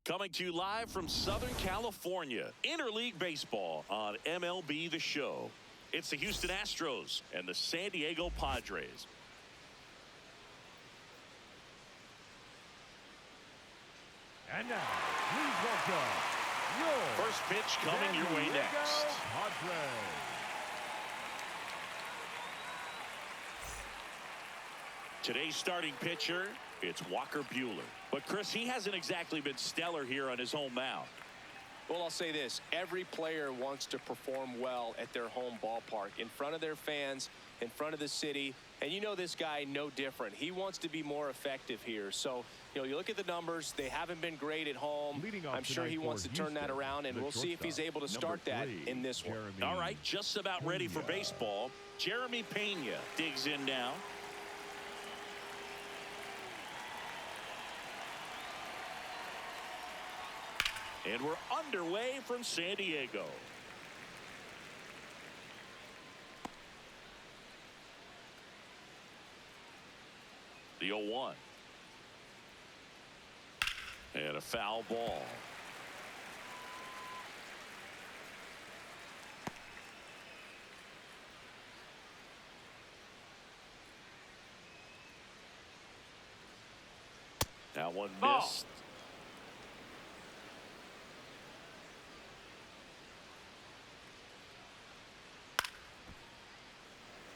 Coming to you live from Southern California, Interleague Baseball on MLB The Show. It's the Houston Astros and the San Diego Padres. And now, please welcome your first pitch coming your way next. Padres. Today's starting pitcher, it's Walker Buehler. But, Chris, he hasn't exactly been stellar here on his home mound. Well, I'll say this. Every player wants to perform well at their home ballpark, in front of their fans, in front of the city. And you know this guy no different. He wants to be more effective here. So, you look at the numbers. They haven't been great at home. I'm sure he wants to turn that around, and we'll see if he's able to start that in this one. All right, just about ready for baseball. Jeremy Pena digs in now. And we're underway from San Diego. The 0-1. And a foul ball. That one missed.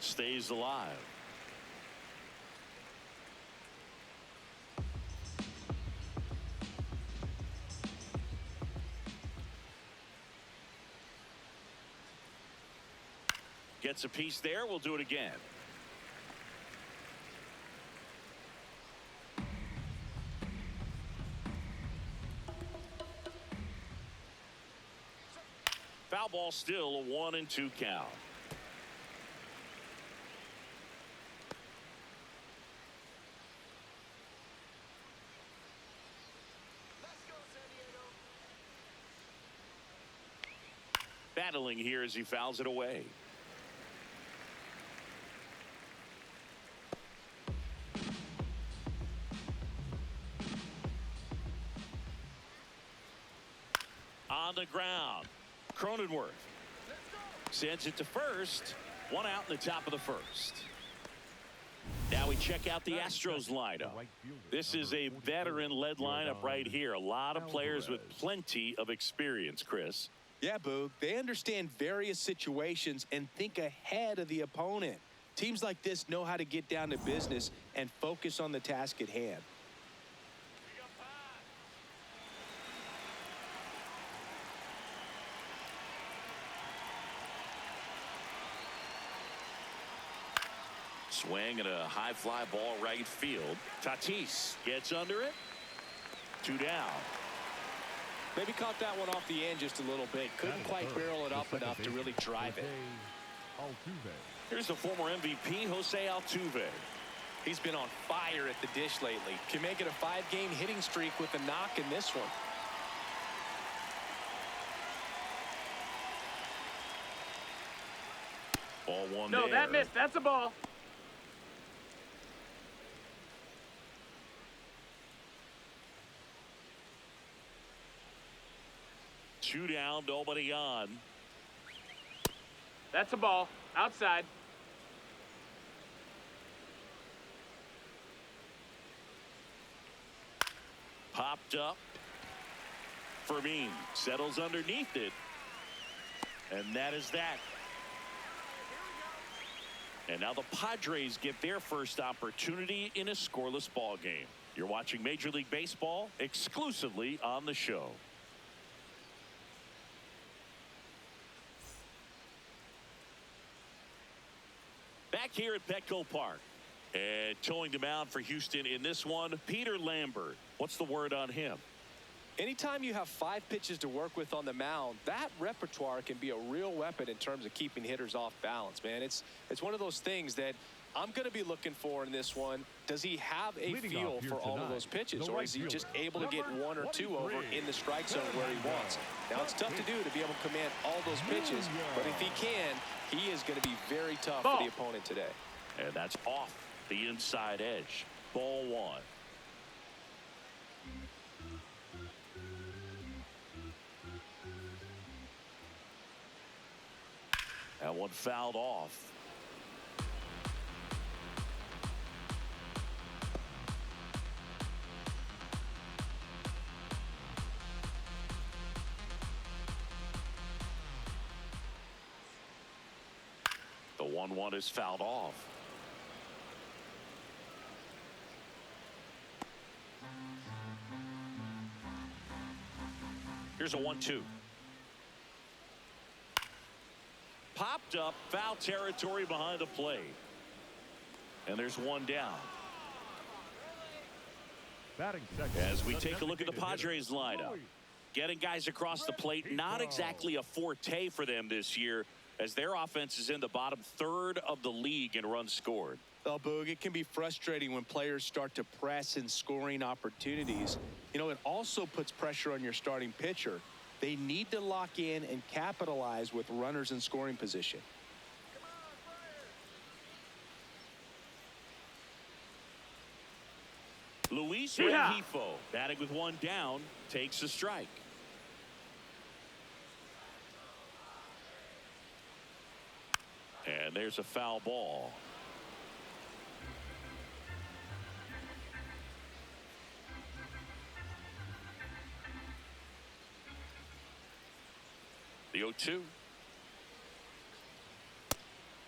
Stays alive. Gets a piece there. We'll do it again. Foul ball, still a 1-2 count. Battling here as he fouls it away. On the ground, Cronenworth sends it to first. One out in the top of the first. Now we check out the Astros lineup. This is a veteran-led lineup right here. A lot of players with plenty of experience, Chris. Yeah, Boog. They understand various situations and think ahead of the opponent. Teams like this know how to get down to business and focus on the task at hand. Swing and a high fly ball right field. Tatis gets under it. 2 down. Maybe caught that one off the end just a little bit. Couldn't quite barrel it up enough to really drive it. Here's the former MVP, Jose Altuve. He's been on fire at the dish lately. Can make it a 5-game hitting streak with a knock in this one. Ball one No, there. that missed. That's a ball. Two down, nobody on. That's a ball. Outside. Popped up. Fermin settles underneath it. And that is that. And now the Padres get their first opportunity in a scoreless ball game. You're watching Major League Baseball exclusively on the show. Back here at Petco Park. And towing the mound for Houston in this one, Peter Lambert. What's the word on him? Anytime you have 5 pitches to work with on the mound, that repertoire can be a real weapon in terms of keeping hitters off balance, man. It's one of those things that I'm going to be looking for in this one. Does he have a feel for all of those pitches, or is he just able to get 1 or 2 over in the strike zone where he wants? Now, it's tough to do to be able to command all those pitches, but if he can, he is going to be very tough for the opponent today. And that's off the inside edge. Ball 1. one fouled off. The 1-1 is fouled off. Here's a 1-2. Popped up, foul territory behind the plate. And there's one down. Batting second. As we take a look at the Padres lineup. Getting guys across the plate, not exactly a forte for them this year, as their offense is in the bottom third of the league in runs scored. Well, Boog, it can be frustrating when players start to press in scoring opportunities. You know, it also puts pressure on your starting pitcher. They need to lock in and capitalize with runners in scoring position. Luis Rengifo, batting with one down, takes a strike. And there's a foul ball. The 0-2.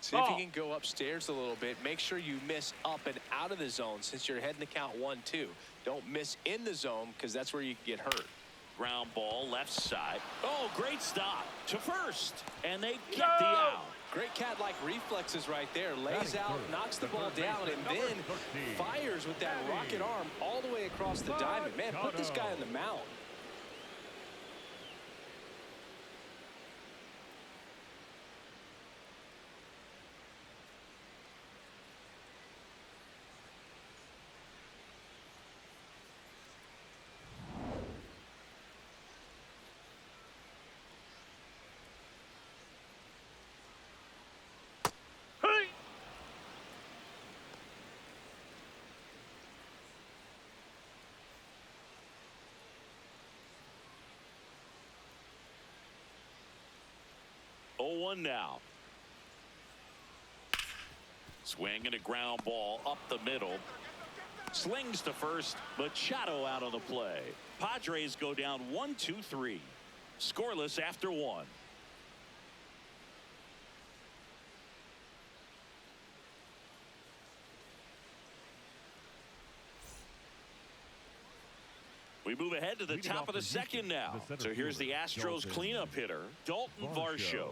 See if you can go upstairs a little bit. Make sure you miss up and out of the zone since you're heading to count 1-2. Don't miss in the zone because that's where you can get hurt. Ground ball left side. Oh, great stop to first. And they get the out. Great cat-like reflexes right there. Lays out, knocks the ball down, and then fires with that rocket arm all the way across the diamond. Man, put this guy on the mound. One now. Swing and a ground ball up the middle. Slings to first. Machado out on the play. Padres go down 1-2-3. Scoreless after one. We move ahead to the top of the second now. So here's the Astros cleanup hitter, Dalton Varsho.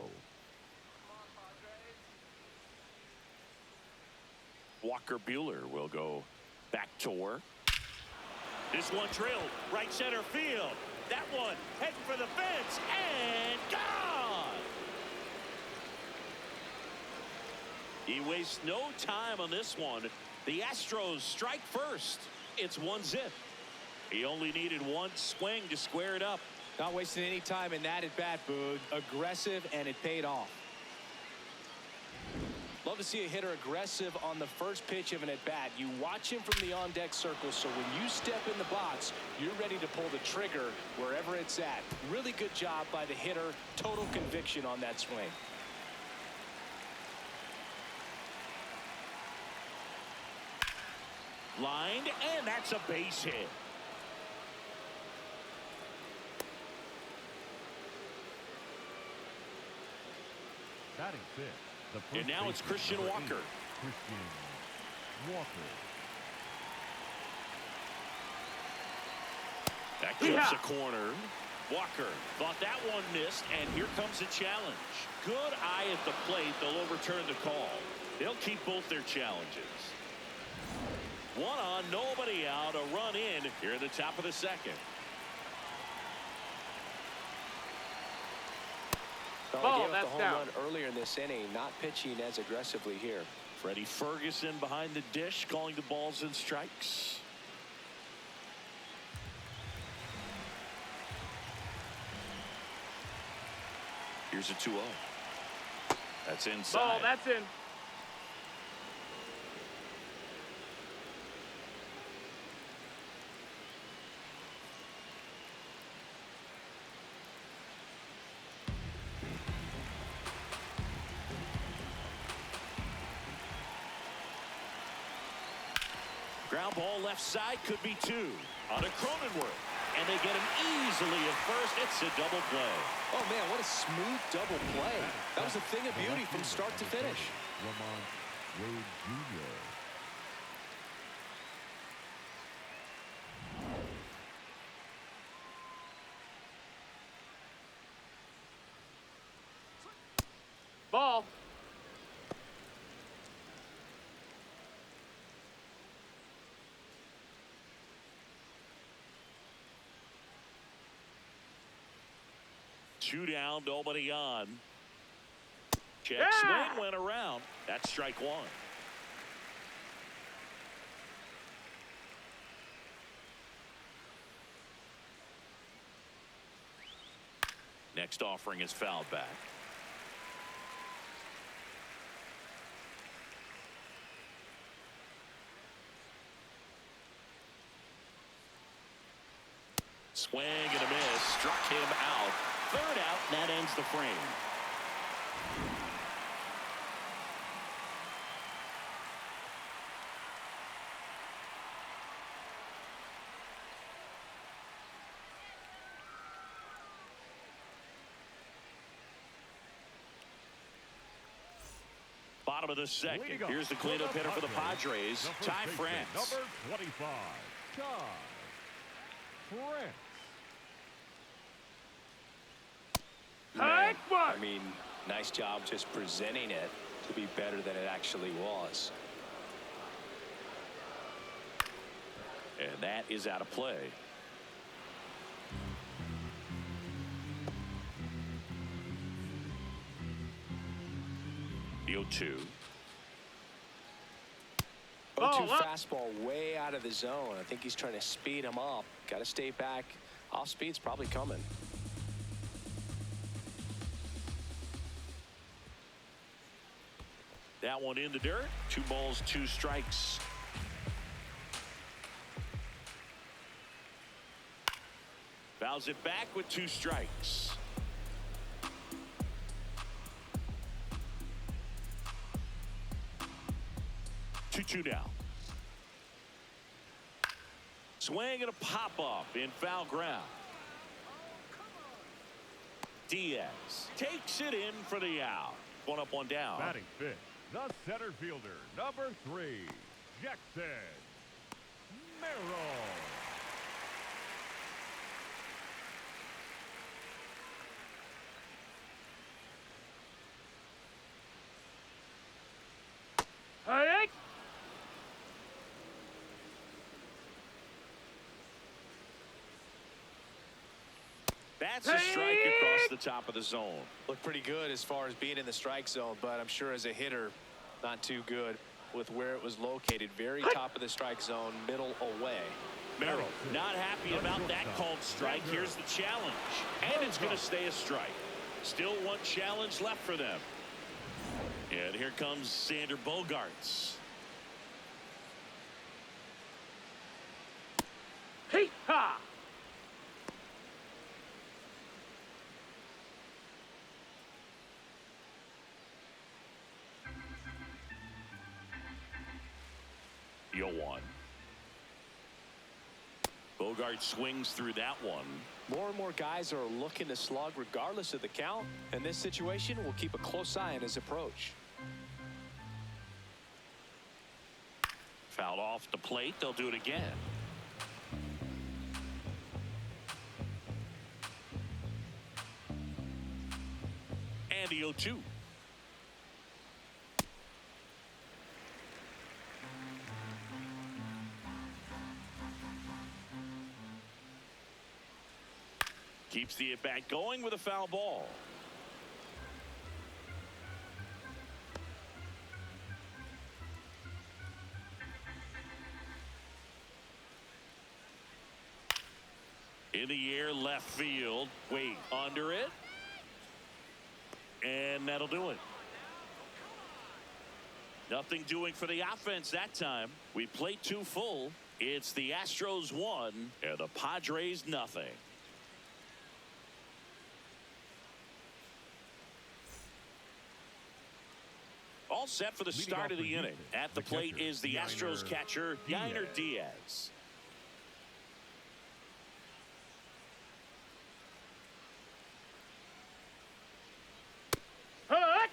Walker Buehler will go back to work. This one drilled right center field. That one heading for the fence and gone. He wastes no time on this one. The Astros strike first. It's 1-0. He only needed one swing to square it up. Not wasting any time in that at bat, Boog. Aggressive, and it paid off. Love to see a hitter aggressive on the first pitch of an at-bat. You watch him from the on-deck circle, so when you step in the box, you're ready to pull the trigger wherever it's at. Really good job by the hitter. Total conviction on that swing. Lined, and that's a base hit. Batting fifth. And now it's Christian Walker. Christian Walker. That clips a corner. Walker thought that one missed, and here comes a challenge. Good eye at the plate. They'll overturn the call. They'll keep both their challenges. One on, nobody out. A run in here at the top of the second. Well, that's the home down. run earlier in this inning, not pitching as aggressively here. Freddie Ferguson behind the dish, calling the balls and strikes. Here's a 2-0. That's inside. Ball, that's in. Ground ball left side, could be two. On to Cronenworth. And they get him easily at first. It's a double play. Oh, man, what a smooth double play. That was a thing of beauty from start to finish. Lamont Wade Jr. Ball. Two down, nobody on. Check Yeah! swing went around. That's strike one. Next offering is fouled back. Swing and a miss. Struck him out. Third out, and that ends the frame. Bottom of the second. Here's the cleanup hitter for the Padres, Ty France. Number 25, Ty France. Man, I mean, nice job just presenting it to be better than it actually was. And that is out of play. The 0-2. 0-2 fastball way out of the zone. I think he's trying to speed him up. Got to stay back. Off speed's probably coming. That one in the dirt. 2 balls, 2 strikes. Fouls it back with 2 strikes. Two now. Swing and a pop up in foul ground. Diaz takes it in for the out. 1 up, 1 down. Batting fifth, the center fielder, number 3, Jackson Merrill. Hey! That's a strike across the top of the zone. Looked pretty good as far as being in the strike zone, but I'm sure as a hitter, not too good with where it was located. Very top of the strike zone, middle away. Merrill not happy about that called strike. Here's the challenge, and it's going to stay a strike. Still 1 challenge left for them. And here comes Sander Bogarts. Hey! Ha! The 0-1. Bogart swings through that one. More and more guys are looking to slug regardless of the count. In this situation, we'll keep a close eye on his approach. Fouled off the plate. They'll do it again. And the 0-2. Keeps the at-bat going with a foul ball. In the air, left field. Wait, under it. And that'll do it. Nothing doing for the offense that time. We played 2 full. It's the Astros 1 and the Padres nothing. set for the Leading start off of the for inning. Houston, At the plate catcher, is the Astros catcher, Yainer Diaz. Diaz. Hut!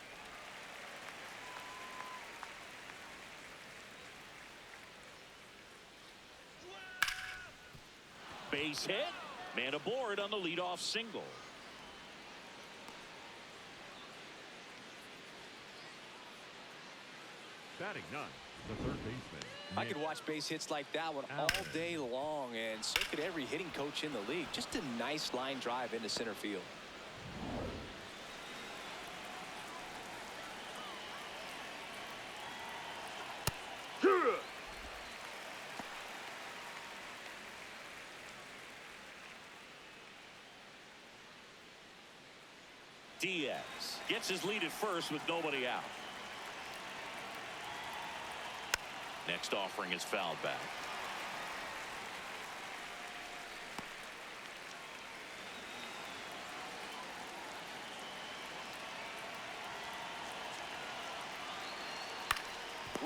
Base hit. Man aboard on the leadoff single. Batting ninth, the third baseman. I could watch base hits like that one all day long, and so could every hitting coach in the league. Just a nice line drive into center field. Diaz gets his lead at first with nobody out. Next offering is fouled back.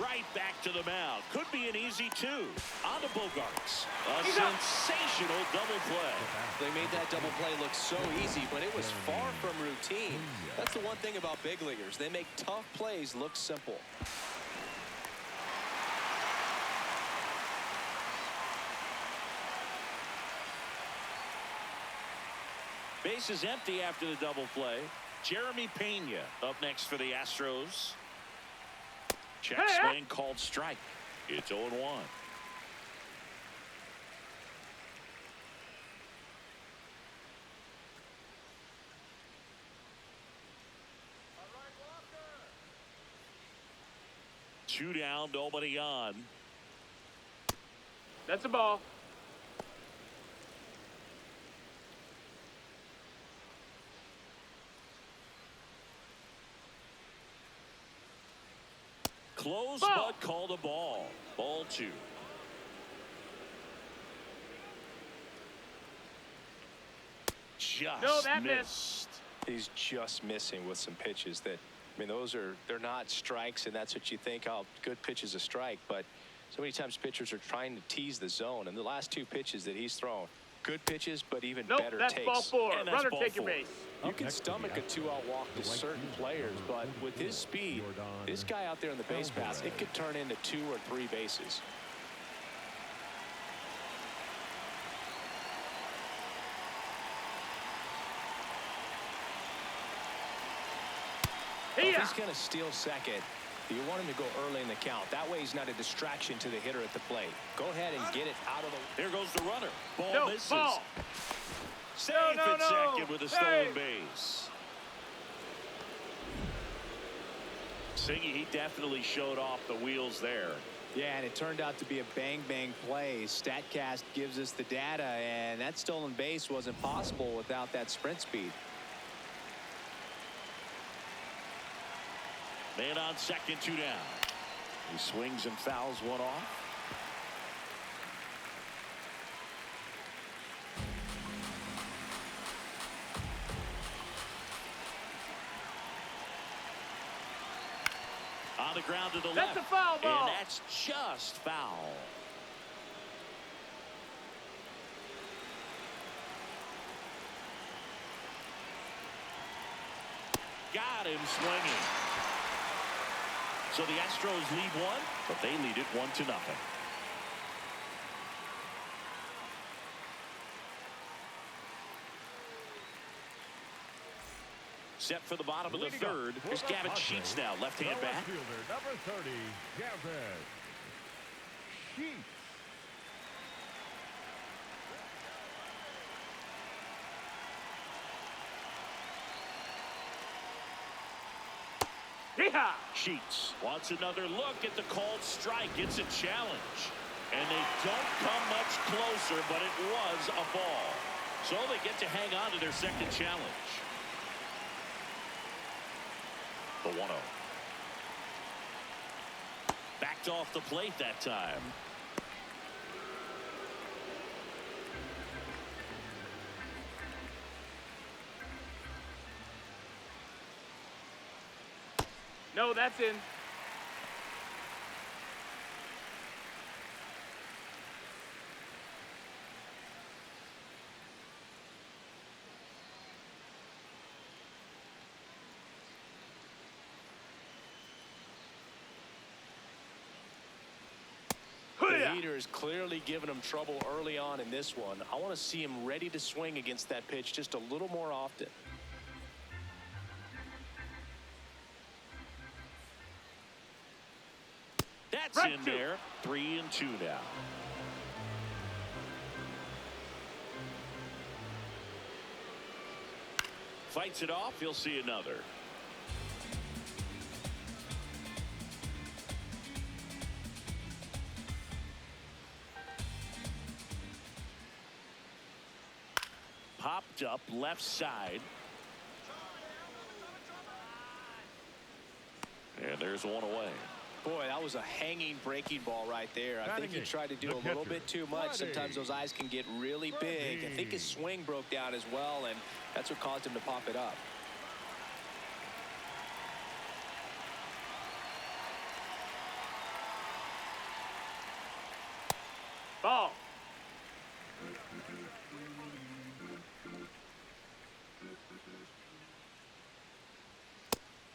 Right back to the mound. Could be an easy two. On to Bogarts. A sensational double play. They made that double play look so easy, but it was far from routine. That's the one thing about big leaguers. They make tough plays look simple. Base is empty after the double play. Jeremy Pena up next for the Astros. Check swing called strike. It's 0-1. Two down, nobody on. That's a ball. Close, Ball. but called a ball. Ball two. Just No, that missed. He's just missing with some pitches that, I mean, they're not strikes, and that's what you think, oh, good pitch is a strike. But so many times pitchers are trying to tease the zone, and the last two pitches that he's thrown, good pitches, but even Nope, better that's takes. ball four. And that's Runner, ball take your four. base. You can stomach a two-out walk to certain players, but with his speed, this guy out there in the base pass, it could turn into 2 or 3 bases. Well, if he's going to steal second, you want him to go early in the count. That way he's not a distraction to the hitter at the plate. Go ahead and get it out of the... Here goes the runner. Ball No, misses. ball. Safe No, at no. second with a Hey. stolen base. Siggy, he definitely showed off the wheels there. Yeah, and it turned out to be a bang-bang play. StatCast gives us the data, and that stolen base wasn't possible without that sprint speed. Man on second, 2 down. He swings and fouls one off. On the ground to the left. That's a foul ball. And that's just foul. Got him swinging. So the Astros lead one, but they lead it 1-0. Set for the bottom of the Leading up third. for Here's the Gavin Padres, Sheets now, left-hand the bat. left fielder, number 30, Gavin Sheets. Yeehaw! Sheets wants another look at the called strike. It's a challenge. And they don't come much closer, but it was a ball. So they get to hang on to their second challenge. The 1-0. Backed off the plate that time. No, that's in. heater is clearly giving him trouble early on in this one. I want to see him ready to swing against that pitch just a little more often. That's in there. 3-2 now. Fights it off. He'll see another. Popped up left side. And there's one away. Boy, that was a hanging breaking ball right there. I think he tried to do a little bit too much. Sometimes those eyes can get really big. I think his swing broke down as well, and that's what caused him to pop it up. Ball.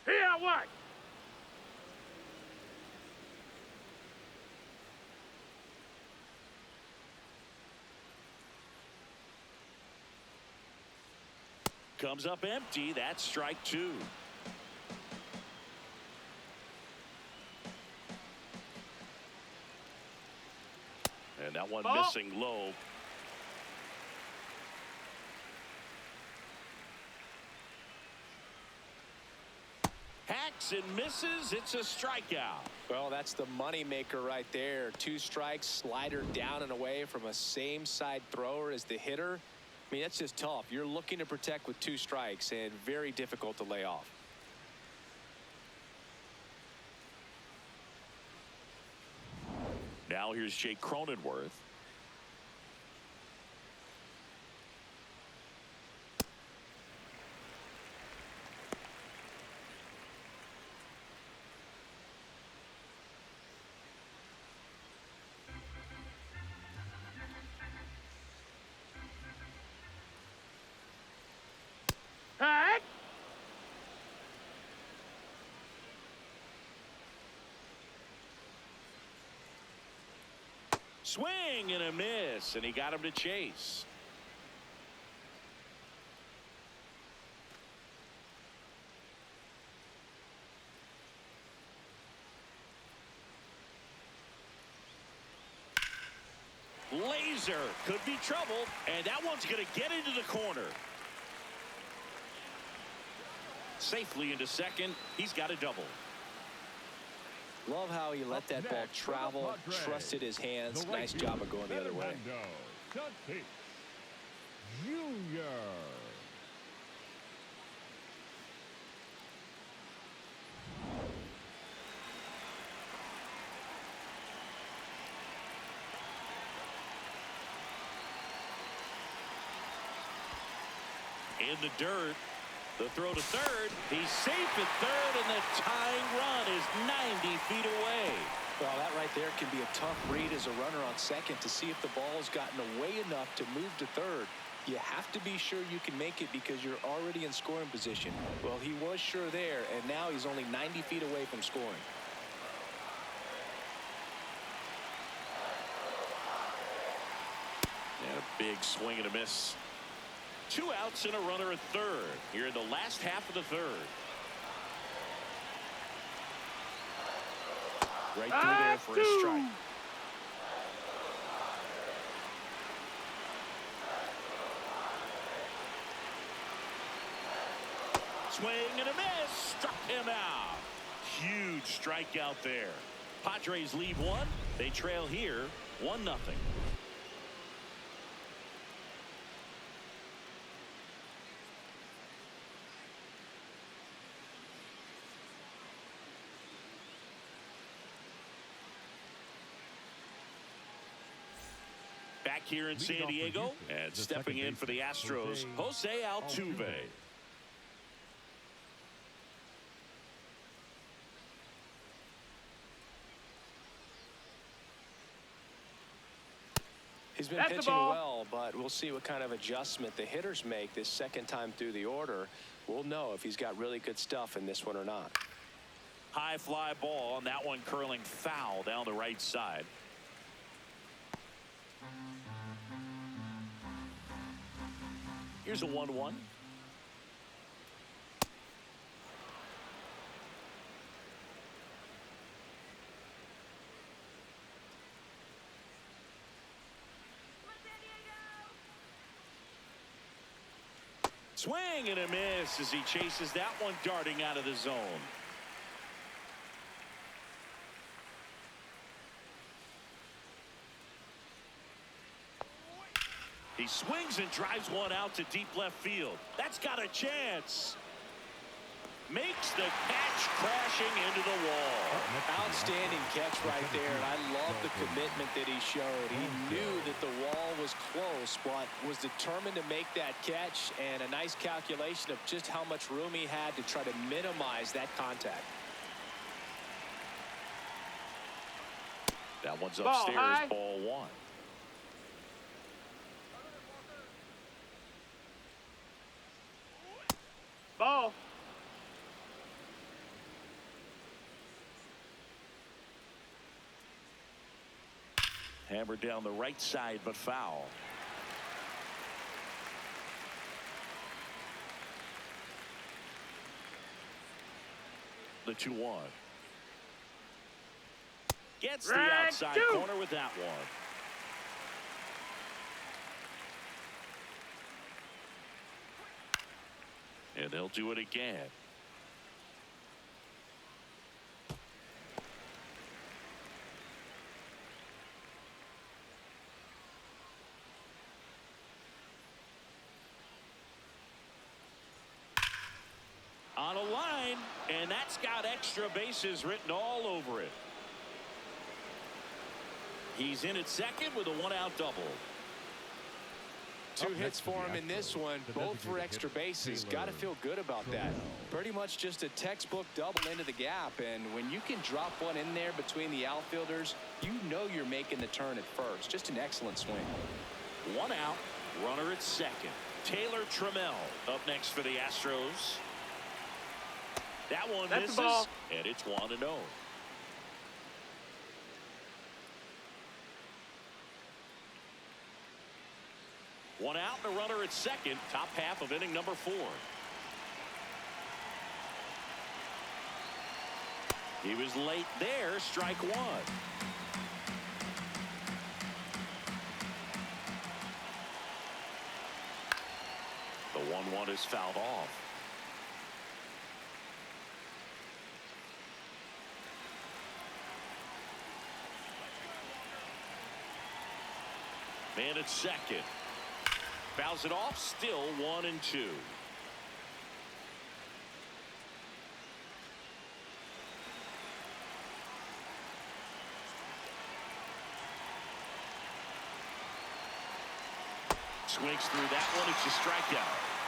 Here, what? Comes up empty. That's strike 2. And that one missing low. Hacks and misses. It's a strikeout. Well, that's the money maker right there. 2 strikes, slider down and away from a same side thrower as the hitter. I mean, that's just tough. You're looking to protect with 2 strikes and very difficult to lay off. Now here's Jake Cronenworth. Hey! Swing and a miss, and he got him to chase. Laser could be trouble, and that one's going to get into the corner. Safely into second. He's got a double. Love how he let that ball travel, trusted his hands. Nice job of going the other way. Junior. In the dirt. The throw to third. He's safe at third, and the tying run is 90 feet away. Well, that right there can be a tough read as a runner on second to see if the ball's gotten away enough to move to third. You have to be sure you can make it because you're already in scoring position. Well, he was sure there, and now he's only 90 feet away from scoring. And a big swing and a miss. 2 outs and a runner at third here in the last half of the third. Right through there for a strike. Swing and a miss. Struck him out. Huge strikeout there. Padres leave 1. They trail here 1-0. Back here in San Diego, and stepping in for the Astros, Jose Altuve. He's been pitching well, but we'll see what kind of adjustment the hitters make this second time through the order. We'll know if he's got really good stuff in this one or not. High fly ball, and that one curling foul down the right side. Here's a 1-1. Swing and a miss as he chases that one darting out of the zone. He swings and drives one out to deep left field. That's got a chance. Makes the catch, crashing into the wall. Outstanding catch right there, and I love the commitment that he showed. He knew that the wall was close, but was determined to make that catch, and a nice calculation of just how much room he had to try to minimize that contact. That one's upstairs, ball 1. Ball. Hammered down the right side, but foul. The 2-1. Gets the outside corner with that one. And they'll do it again. On a line, and that's got extra bases written all over it. He's in at second with a 1-out double. 2 hits for him in this one, both for extra bases. Got to feel good about that. Pretty much just a textbook double into the gap, and when you can drop one in there between the outfielders, you know you're making the turn at first. Just an excellent swing. 1 out, runner at second. Taylor Trammell up next for the Astros. That one misses, and it's 1-0. One out and a runner at second, top half of inning number 4. He was late there, strike 1. The 1-1 is fouled off. Man at second. Fouls it off, still 1-2. Swings through that one, it's a strikeout.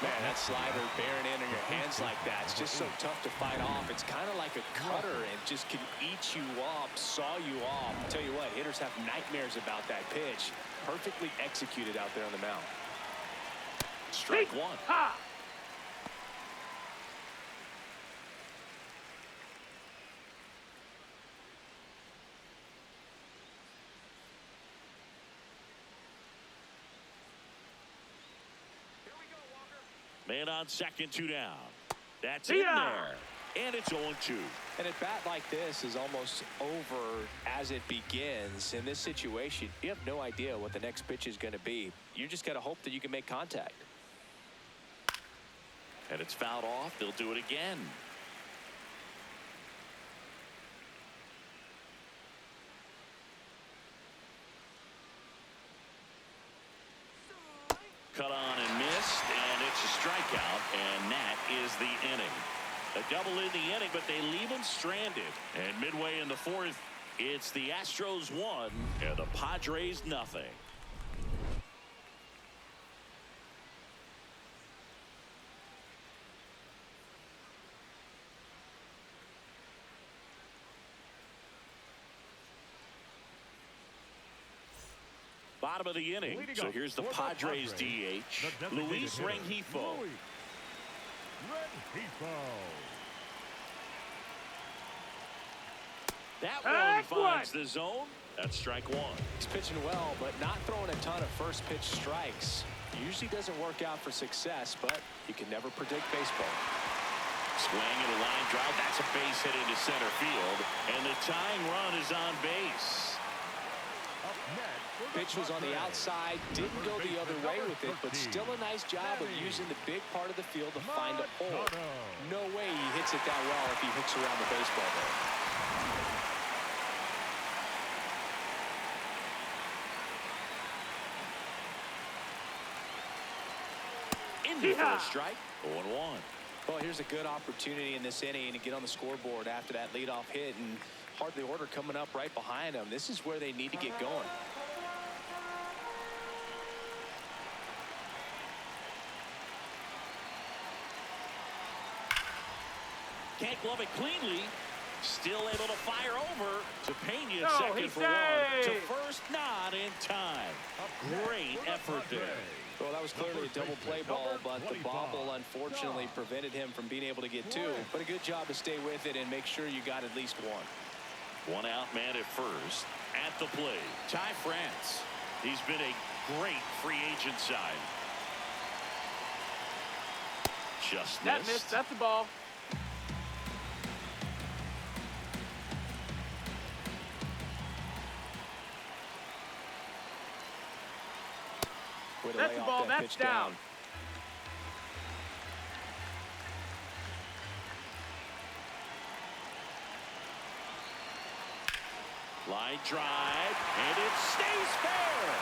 Man, that slider bearing in on your hands like that, it's just so tough to fight off. It's kind of like a cutter and just can eat you up, saw you off. I'll tell you what, hitters have nightmares about that pitch. Perfectly executed out there on the mound. Strike 1. Ha! Man on second, 2 down. That's in there. And it's 0-2. And a bat like this is almost over as it begins. In this situation, you have no idea what the next pitch is going to be. You just got to hope that you can make contact. And it's fouled off. They'll do it again. Cut on and missed, and it's a strikeout, and that is the inning. A double in the inning, but they leave him stranded. And midway in the 4th, it's the Astros 1 and the Padres nothing. Bottom of the inning. So here's the Padres DH, Luis Rengifo. That one finds the zone, That's strike one. He's pitching well, but not throwing a ton of first pitch strikes. Usually doesn't work out for success, but you can never predict baseball. Swing and a line drive. That's a base hit into center field. And the tying run is on base. Pitch was on the outside, didn't go the other way with it, but still a nice job of using the big part of the field to find a hole. No way he hits it that well if he hooks around the baseball there. Into the first strike. 0-1. Well, here's a good opportunity in this inning to get on the scoreboard after that leadoff hit, and hardly order coming up right behind them. This is where they need to get going. Can't glove it cleanly. Still able to fire over to Pena at second for one. To first, not in time. Great effort there. Well, that was clearly a double play ball, but the bobble unfortunately prevented him from being able to get two. But a good job to stay with it and make sure you got at least one. One out man at first. At the plate, Ty France. He's been a great free agent sign. Just That missed. missed. That's the ball. Way to That's lay the off ball. that That's pitch down. Line drive, and it stays fair.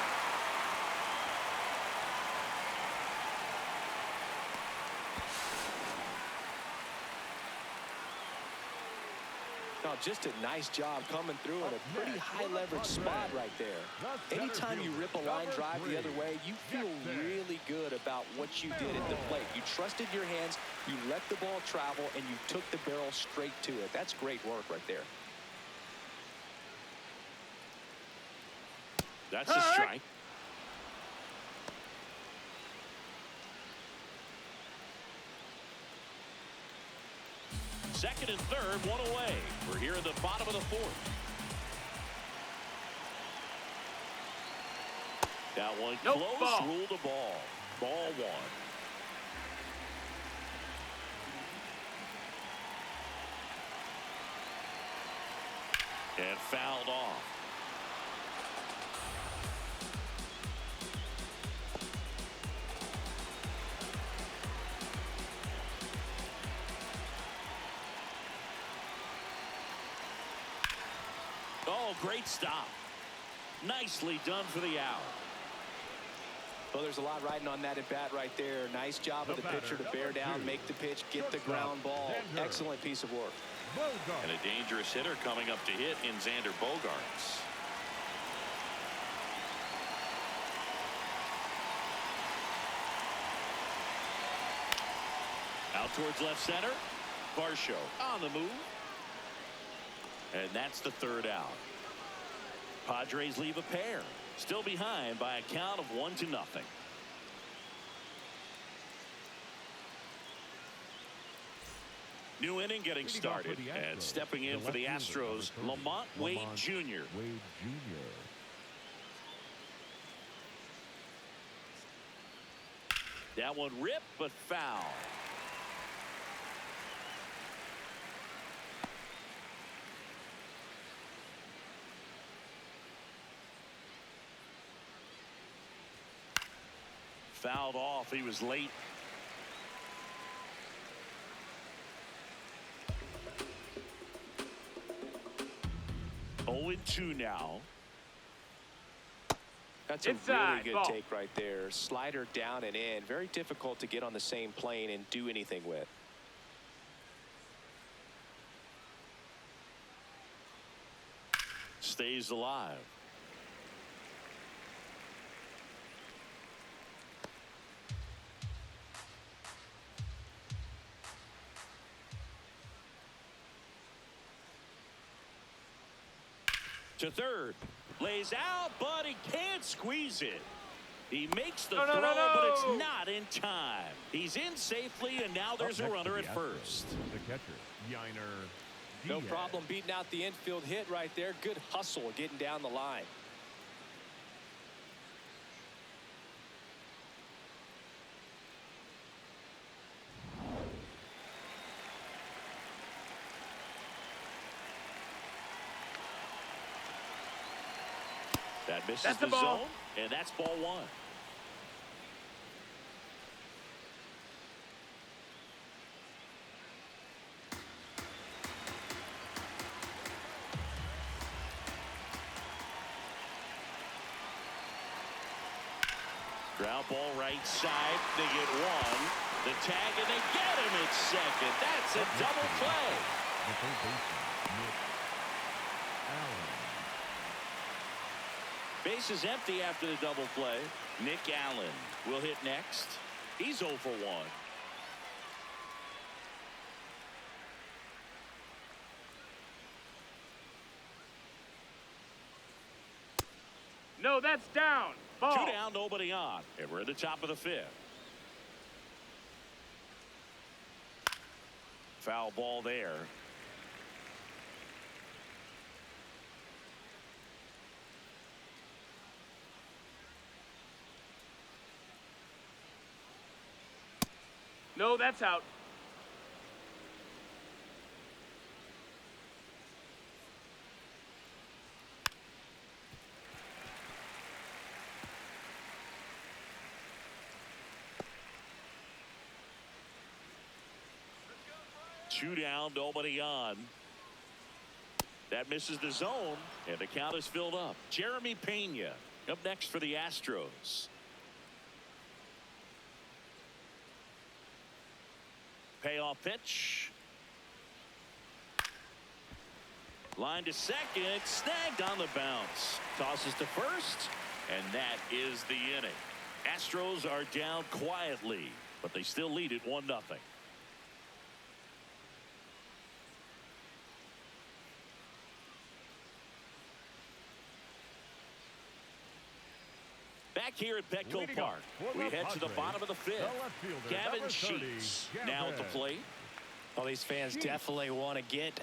No, just a nice job coming through in a pretty high leverage spot right there. Anytime you rip a line drive the other way, you feel really good about what you did at the plate. You trusted your hands, you let the ball travel, and you took the barrel straight to it. That's great work right there. That's a strike. Second and third, one away. We're here at the bottom of the fourth. That one close, ball. ruled a ball. Ball one. And fouled off. Oh, great stop. Nicely done for the out. Well, there's a lot riding on that at bat right there. Nice job of the pitcher to bear down, make the pitch, get the ground ball. Excellent piece of work. And a dangerous hitter coming up to hit in Xander Bogaerts. Out towards left center. Varsho on the move. And that's the third out. Padres leave a pair. Still behind by a count of 1-0. New inning getting started. And stepping in for the Astros, Lamont Wade Jr. That one ripped, but foul. Fouled off. He was late. Oh, 0-2 now. That's a really Inside, good ball. take right there. Slider down and in. Very difficult to get on the same plane and do anything with. Stays alive. To third. Lays out, but he can't squeeze it. He makes the throw, but it's not in time. He's in safely, and now there's a runner at first. The catcher, Yiner No problem beating out the infield hit right there. Good hustle getting down the line. That misses the ball. zone, and that's ball one. Ground ball right side. They get one. The tag, and they get him at second. That's a double play. Base is empty after the double play. Nick Allen will hit next. He's 0 for 1. No, that's down. Ball. 2 down, nobody on. And we're at the top of the 5th. Foul ball there. No, that's out. Two down, nobody on. That misses the zone, and the count is filled up. Jeremy Pena up next for the Astros. Payoff pitch. Line to second, snagged on the bounce. Tosses to first, and that is the inning. Astros are down quietly, but they still lead it 1-0. Back here at Petco Park, we head to the bottom of the 5th. Gavin Sheets now at the plate. Well, these fans definitely want to get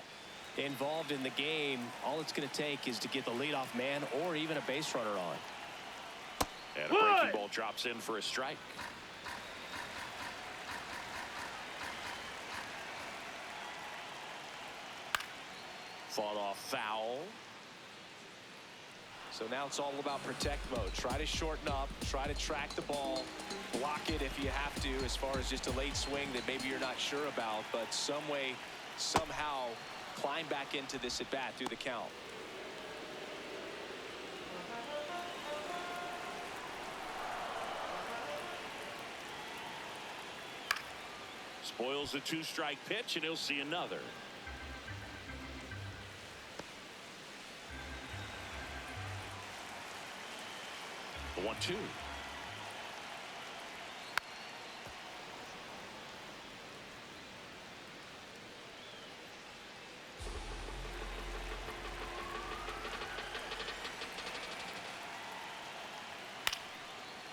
involved in the game. All it's going to take is to get the leadoff man or even a base runner on. And a breaking ball drops in for a strike. Fought off foul. So now it's all about protect mode. Try to shorten up, try to track the ball, block it if you have to, as far as just a late swing that maybe you're not sure about, but some way, somehow climb back into this at bat through the count. Spoils the 2-strike pitch, and he'll see another. The 1-2.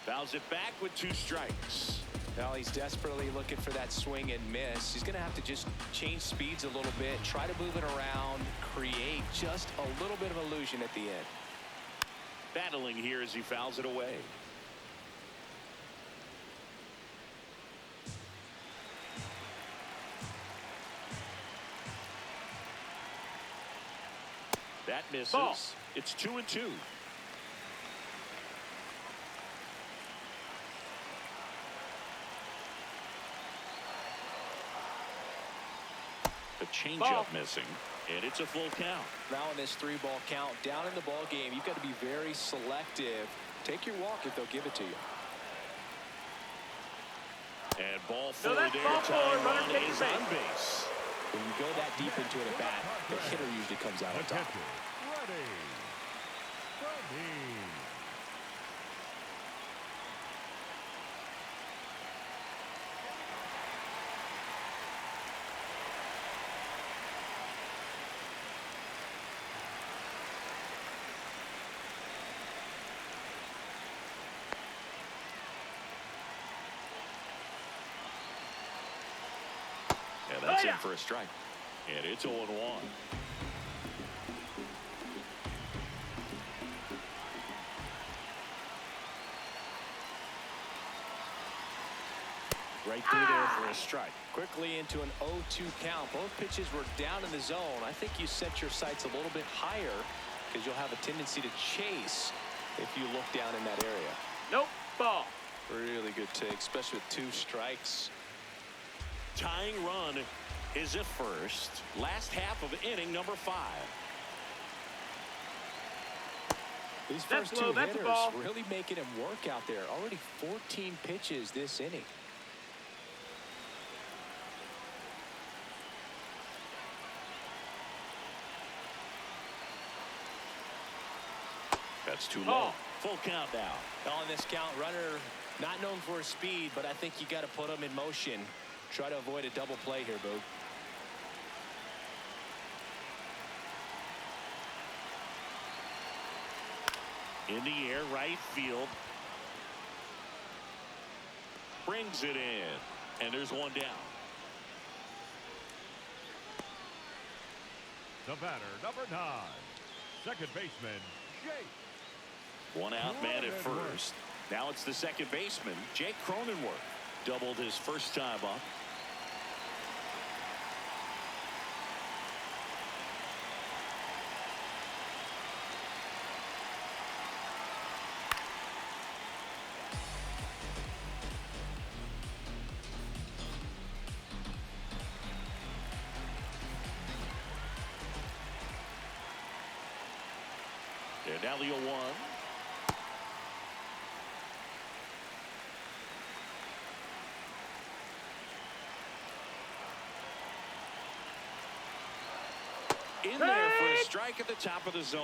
Fouls it back with 2 strikes. Now he's desperately looking for that swing and miss. He's going to have to just change speeds a little bit, try to move it around, create just a little bit of illusion at the end. Battling here as he fouls it away. That misses. Ball. It's 2-2. The changeup missing, and it's a full count. Now in this 3-ball count, down in the ball game, you've got to be very selective. Take your walk if they'll give it to you. And ball forward that's there. ball forward. Tying Runner run takes is base. on base. When you go that deep into an at-bat, the hitter usually comes out on top. Ready. And that's in for a strike. And it's 0-1. Right through there for a strike. Quickly into an 0-2 count. Both pitches were down in the zone. I think you set your sights a little bit higher because you'll have a tendency to chase if you look down in that area. Nope. Ball. Really good take, especially with 2 strikes. Tying run is at first. Last half of inning number 5. These That's first low, 2 that's a hitters ball. really making him work out there. Already 14 pitches this inning. That's too low. Full count now. On this count, runner not known for his speed, but I think you got to put him in motion. Try to avoid a double play here, Boog. In the air, right field. Brings it in. And there's one down. The batter, number 9, second baseman, Jake. One out man at first. Now it's the second baseman, Jake Cronenworth. Doubled his first time up. And now the 0-1. In there for a strike at the top of the zone.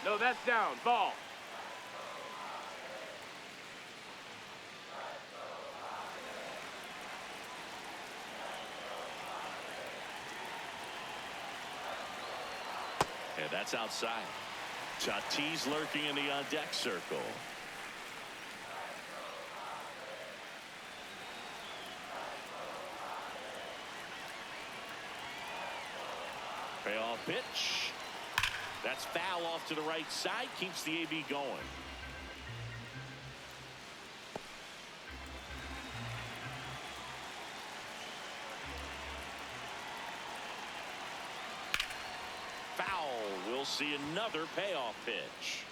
No, that's down. Ball. And that's outside. Tatis lurking in the on-deck circle. Payoff pitch. That's foul off to the right side. Keeps the AB going. Foul. We'll see another payoff pitch.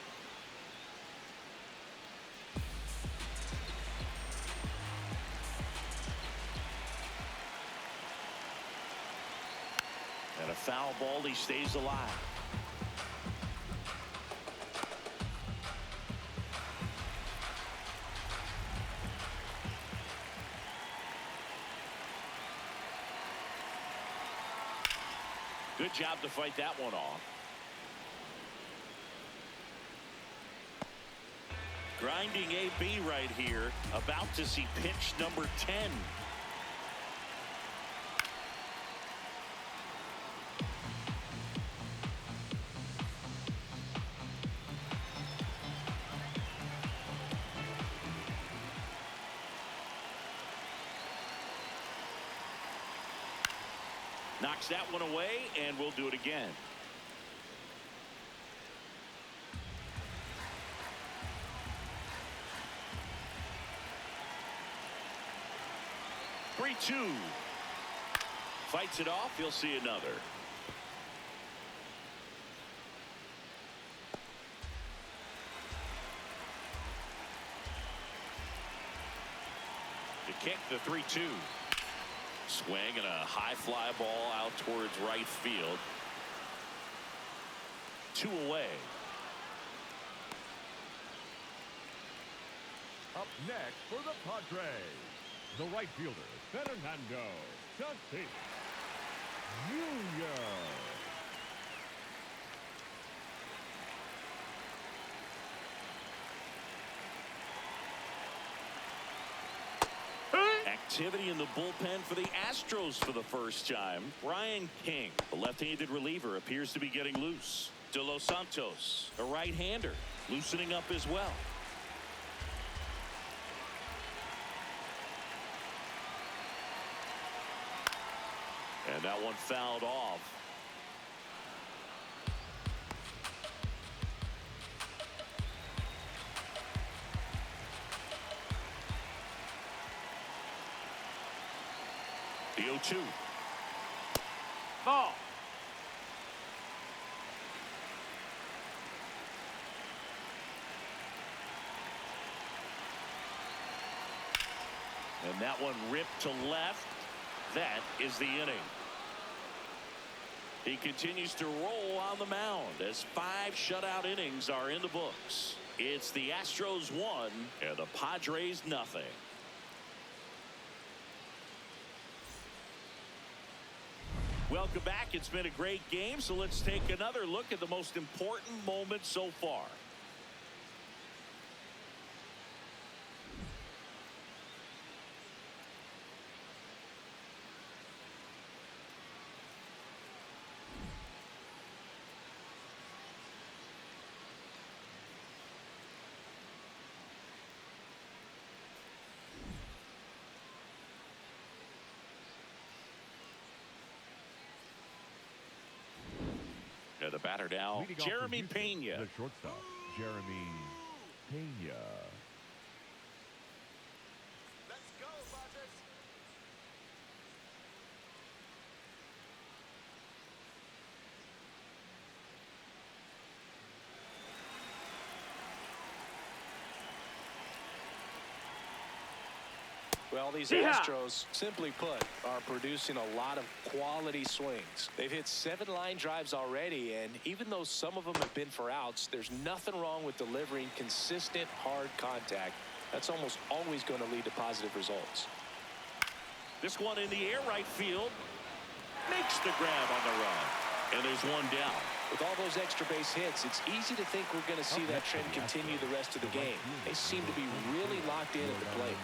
And a foul ball. He stays alive. Good job to fight that one off. Grinding AB right here. About to see pitch number 10. Knocks that one away, and we'll do it again. Three-two. Fights it off. You'll see another. To kick the 3-2. Swing and a high fly ball out towards right field. 2 away. Up next for the Padres, the right fielder, Fernando Tatis Jr. Activity in the bullpen for the Astros for the first time. Brian King, the left-handed reliever, appears to be getting loose. De Los Santos, a right-hander, loosening up as well. that one fouled off. The 0-2. Ball. And that one ripped to left. That is the inning. He continues to roll on the mound as 5 shutout innings are in the books. It's the Astros 1 and the Padres nothing. Welcome back. It's been a great game, so let's take another look at the most important moment so far. And the batter now, Leading off Jeremy for Houston, Pena. The shortstop, Jeremy Pena. Let's go, Padres. Well, these Yeah. Astros, simply put, are producing a lot of quality swings. They've hit 7 line drives already, and even though some of them have been for outs, there's nothing wrong with delivering consistent, hard contact. That's almost always going to lead to positive results. This one in the air right field. Makes the grab on the run. And there's one down. With all those extra base hits, it's easy to think we're going to see that trend continue the rest of the game. They seem to be really locked in at the plate.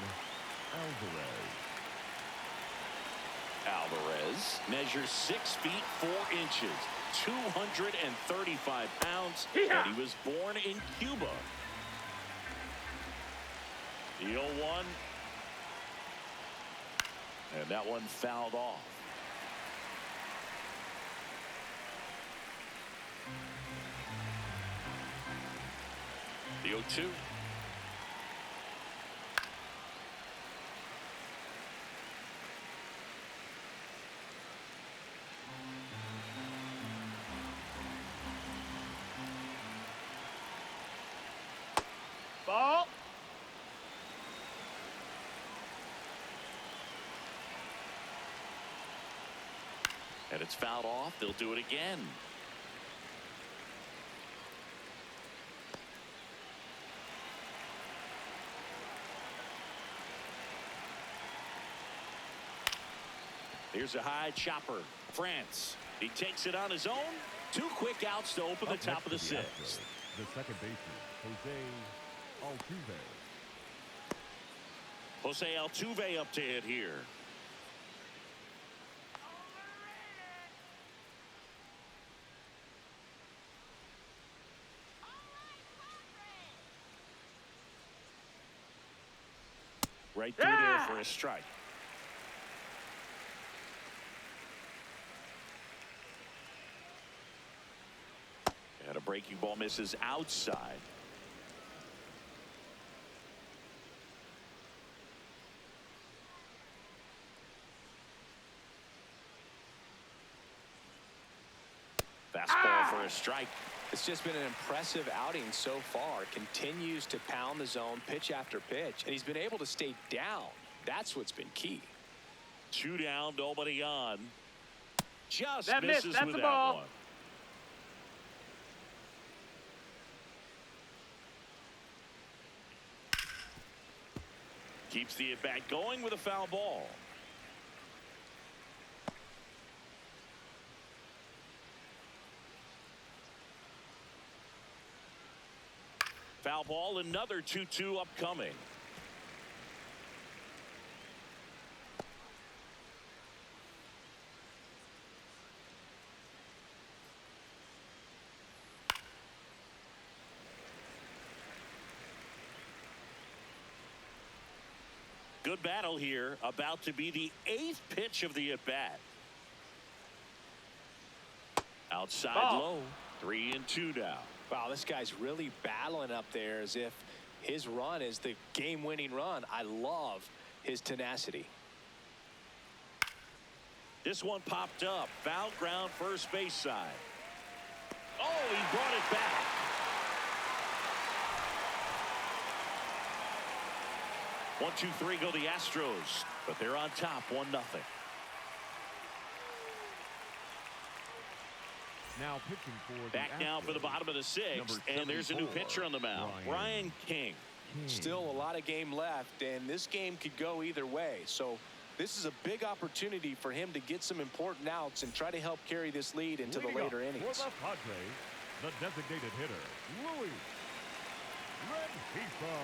Alvarez measures 6 feet 4 inches, 235 pounds, Yeah. and he was born in Cuba. The 0-1. And that one fouled off. The 0-2. Ball. And it's fouled off. They'll do it again. Here's a high chopper. France. He takes it on his own. 2 quick outs to open the top of the 6th. The second baseman, Jose Altuve. Jose Altuve up to hit here. Right through there for a strike. And a breaking ball misses outside. Fastball for a strike. It's just been an impressive outing so far. Continues to pound the zone pitch after pitch, and he's been able to stay down. That's what's been key. 2 down, nobody on. Just That missed. misses That's with the that ball. one. Keeps the at-bat going with a foul ball. Foul ball, another 2-2 upcoming. Good battle here, about to be the 8th pitch of the at-bat. Outside Ball. low. 3-2 now. Wow, this guy's really battling up there as if his run is the game-winning run. I love his tenacity. This one popped up. Foul ground, first base side. Oh, he brought it back. One, two, three go the Astros, but they're on top 1-0. Now pitching for the Back now for the Astros, bottom of the sixth, and there's a new 74, pitcher on the mound, Brian King. Still a lot of game left, and this game could go either way. So this is a big opportunity for him to get some important outs and try to help carry this lead into the Leading later up innings. For the Padres, the designated hitter, Luis Rengifo.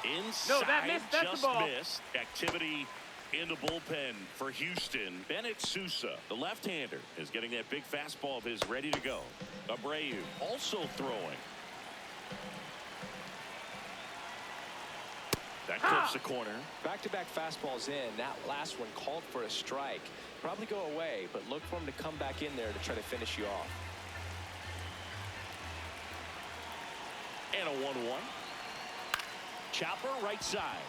Inside, No, that missed. That's the just ball. missed. Activity in the bullpen for Houston. Bennett Sousa, the left-hander, is getting that big fastball of his ready to go. Abreu also throwing. That clips the corner. Back-to-back fastballs in. That last one called for a strike. Probably go away, but look for him to come back in there to try to finish you off. And a 1-1. Chopper right side.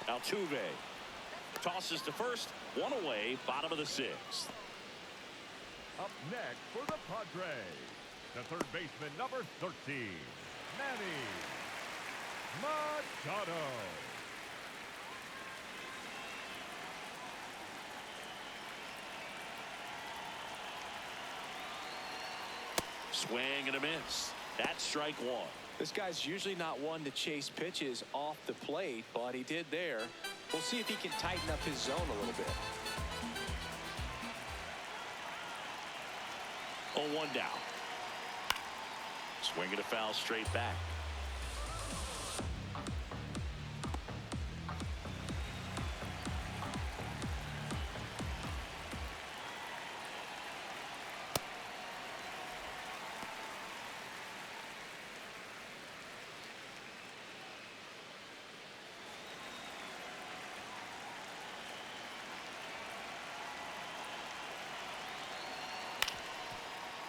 Altuve tosses to first. One away. Bottom of the sixth. Up next for the Padres, the third baseman, number 13, Manny Machado. Swing and a miss. That's strike one. This guy's usually not one to chase pitches off the plate, but he did there. We'll see if he can tighten up his zone a little bit. 0-1 down. Swing and a foul straight back.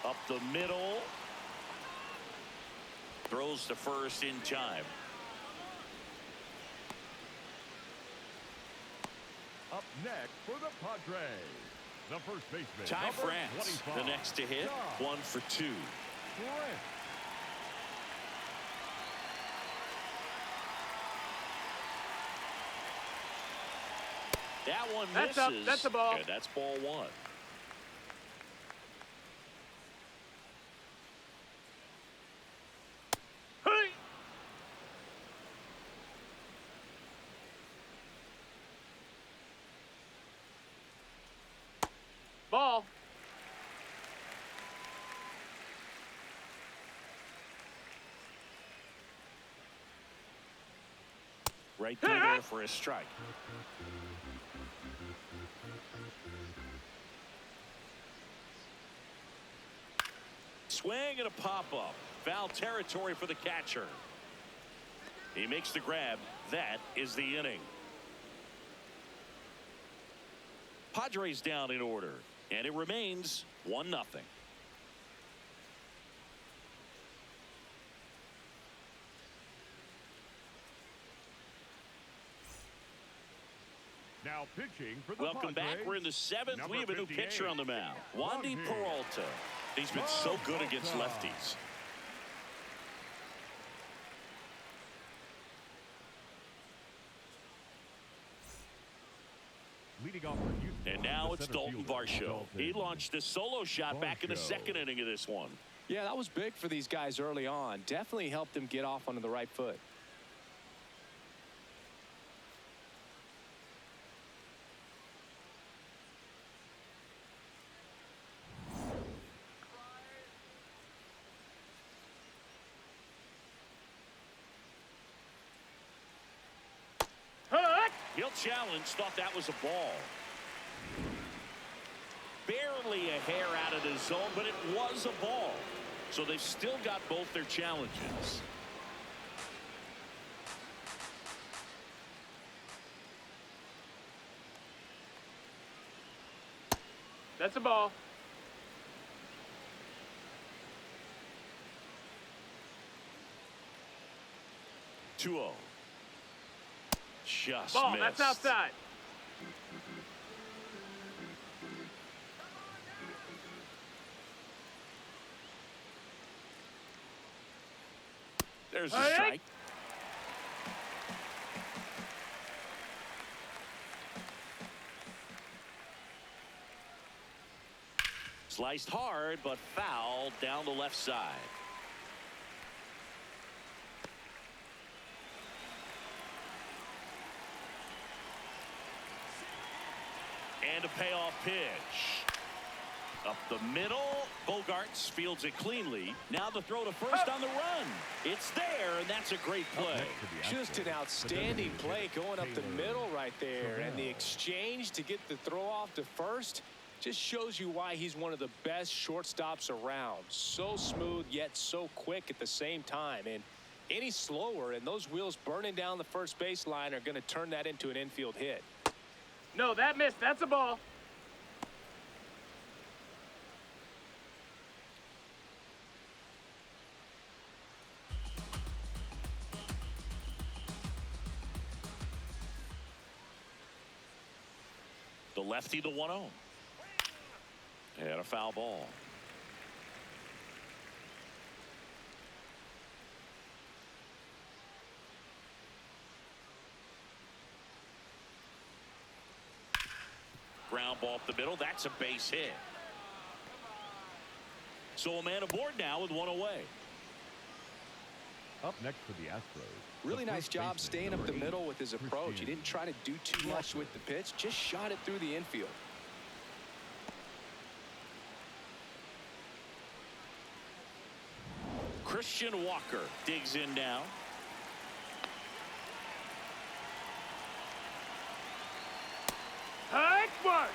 Up the middle. Throws to first in time. Up next for the Padres, the first baseman, Ty number France, 25, the next to hit. John 1 for 2. Brent. That one That's misses. up. That's a ball. And that's ball one. Hey! Ball. Right through there for a strike. Swing and a pop-up. Foul territory for the catcher. He makes the grab. That is the inning. Padres down in order, and it remains 1-0. Now pitching for the Welcome back. Padres, We're in the seventh. number We have a new 58, pitcher on the mound. Wandy Wandy Peralta. He's been so good against Peralta. lefties. leading off for Houston, And now the it's center Dalton fielder, Varsho. Dalton He launched a solo shot back in the Varsho. second inning of this one. Yeah, that was big for these guys early on. Definitely helped them get off onto the right foot. Hey! He'll challenge. Thought that was a ball. Barely a hair out of the zone, but it was a ball. So they've still got both their challenges. That's a ball. Two 0. Just Ball. missed. That's outside. There's a Hey. strike. Sliced hard, but fouled down the left side. And a payoff pitch. Up the middle. Bogarts fields it cleanly. Now the throw to first on the run. It's there, and that's a great play. Just an outstanding play going up the middle right there. And the exchange to get the throw off to first just shows you why he's one of the best shortstops around. So smooth, yet so quick at the same time. And any slower, and those wheels burning down the first baseline are going to turn that into an infield hit. No, that missed. That's a ball. The lefty to 1-0. And a foul ball. Ground ball up the middle. That's a base hit. So a man aboard now with one away. Up next for the Astros. Really the nice first job baseman, staying up the number middle 8, with his approach. He didn't try to do too much with the pitch, just shot it through the infield. Christian Walker digs in now. Hike one.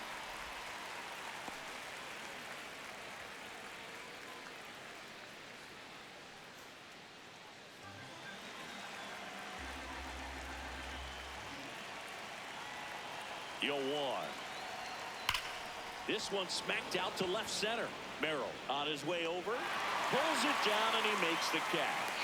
Yo, one. This one smacked out to left center. Merrill on his way over, pulls it down, and he makes the catch.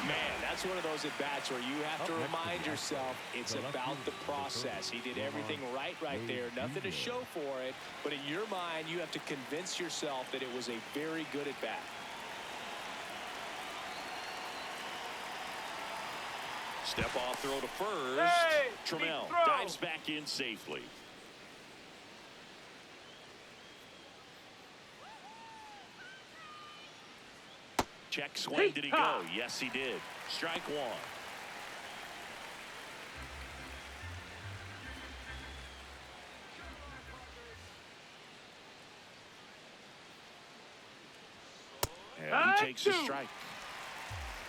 Man, that's one of those at-bats where you have to remind yourself it's about the process. He did everything right there. Nothing to show for it, but in your mind, you have to convince yourself that it was a very good at-bat. Step off throw to first. Hey, Trammell deep throw. dives back in safely. Check swing. Did he go? Yes, he did. Strike one. And he takes a strike.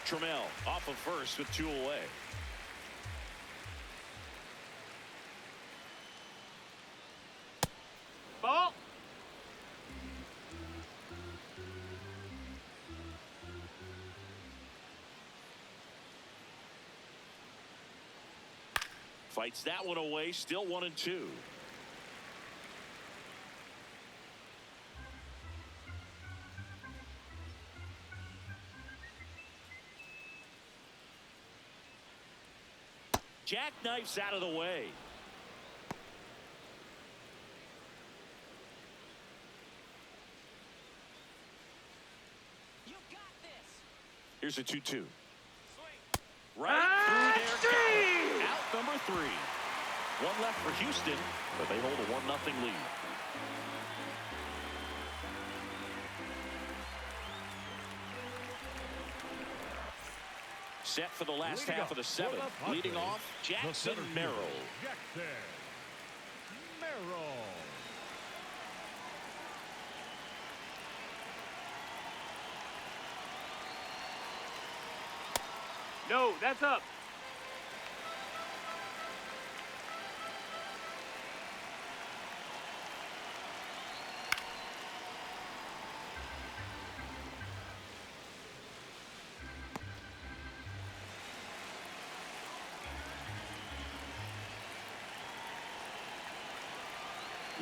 Trammell off of first with two away. Ball. Fights that one away. Still 1-2. Jackknifes out of the way. You got this. Here's a 2-2. Right through there. Out number 3. One left for Houston, but they hold a 1-0 lead. Set for the last half of the 7th. Leading off, Jackson Merrill. Jackson Merrill. No, that's up.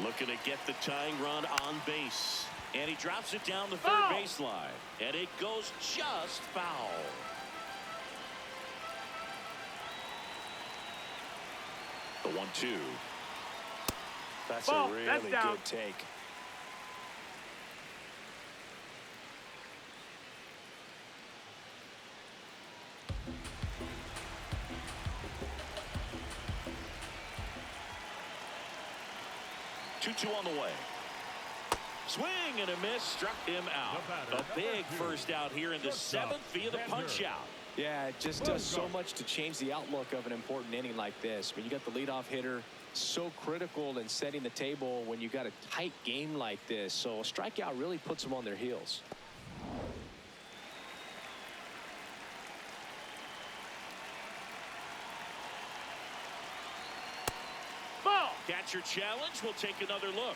Looking to get the tying run on base. And he drops it down the third baseline. And it goes just foul. The 1-2. That's a really good take. Two on the way. Swing and a miss, struck him out. A big first out here in the 7th via the punch out. Yeah, it just does so much to change the outlook of an important inning like this. When you got the leadoff hitter, so critical in setting the table when you got a tight game like this. So a strikeout really puts them on their heels. Ball. Catcher challenge. We'll take another look.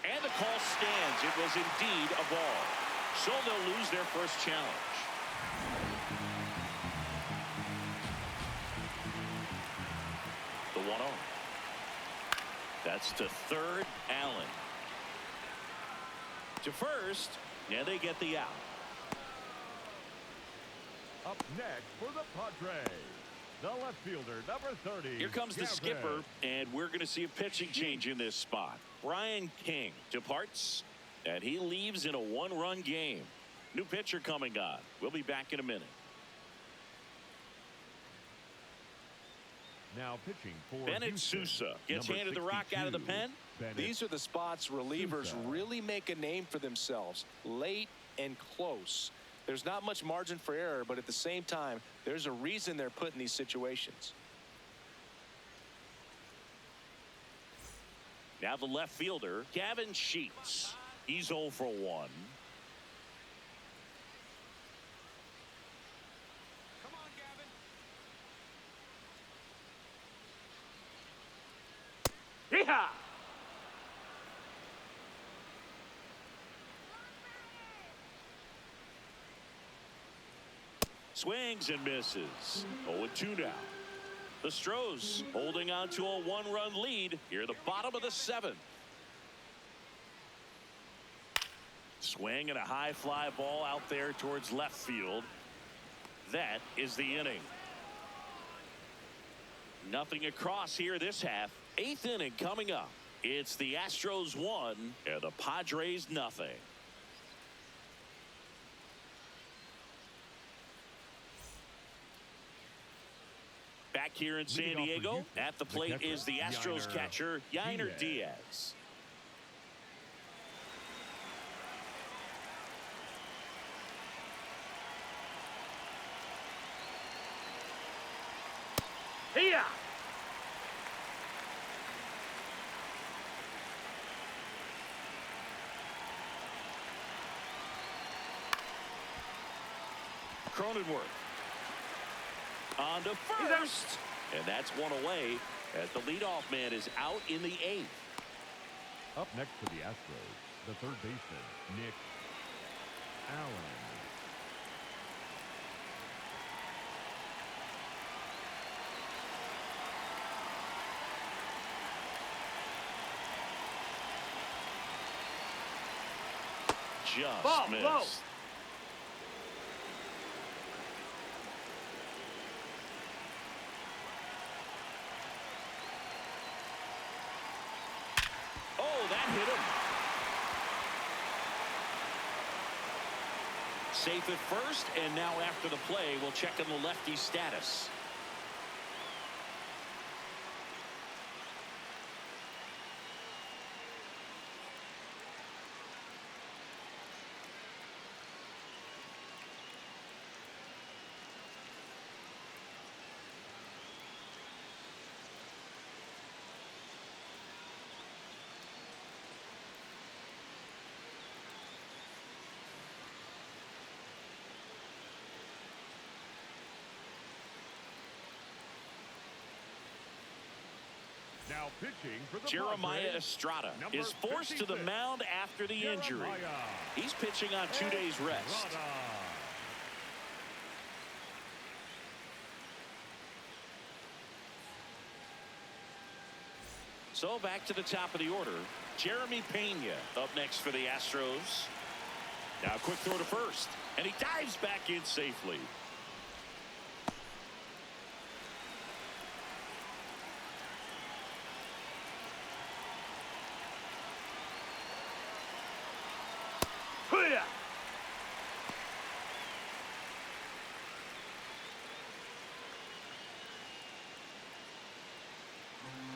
And the call stands. It was indeed a ball. So they'll lose their first challenge. The 1-0. That's to third, Allen. To first, and they get the out. Up next for the Padres, the left fielder, number 30. Here comes the skipper, and we're going to see a pitching change in this spot. Brian King departs, and he leaves in a 1-run game. New pitcher coming on. We'll be back in a minute. Now pitching for Bennett Houston, Sousa gets number handed the rock out of the 62, pen. These are the spots relievers Sousa. really make a name for themselves. Late and close. There's not much margin for error, but at the same time, there's a reason they're put in these situations. Now the left fielder, Gavin Sheets. He's 0 for 1. Come on, Gavin. Yeehaw! Swings and misses. 0-2 now. The Astros holding on to a 1-run lead here at the bottom of the 7th. Swing and a high fly ball out there towards left field. That is the inning. Nothing across here this half. 8th inning coming up. It's the Astros 1 and the Padres nothing. Back here in San Diego, at the plate is the Astros catcher, Yainer Diaz. Here. Cronenworth on to first, and that's one away as the leadoff man is out in the 8th. Up next for the Astros, the third baseman, Nick Allen. Just Ball, missed. low. Oh, that hit him. Safe at first, and now after the play, we'll check on the lefty's status. Now pitching for the Jeremiah Padres, Estrada number is forced to the 56. mound after the injury. Jeremiah He's pitching on 2 days rest. Estrada. So back to the top of the order. Jeremy Pena up next for the Astros. Now a quick throw to first. And he dives back in safely. Hoo-yah!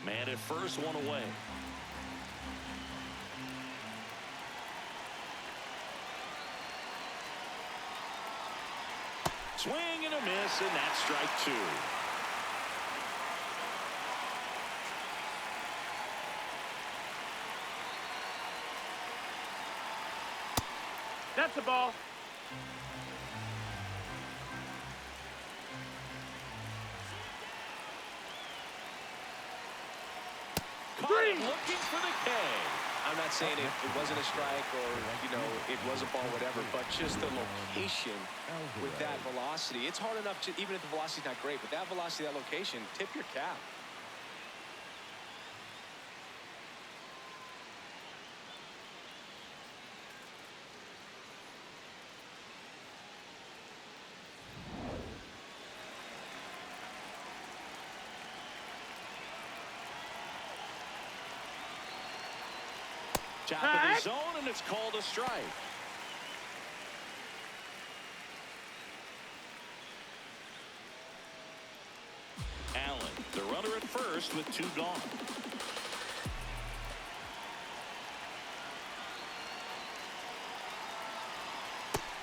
Man at first, one away. Swing and a miss, and that's strike two. That's a ball. Caught him looking for the K. I'm not saying it wasn't a strike or, you know, it was a ball, whatever, but just the location with that velocity. It's hard enough to, even if the velocity's not great, but that velocity, that location, tip your cap. Top of the zone, and it's called a strike. Allen, the runner at first with two gone.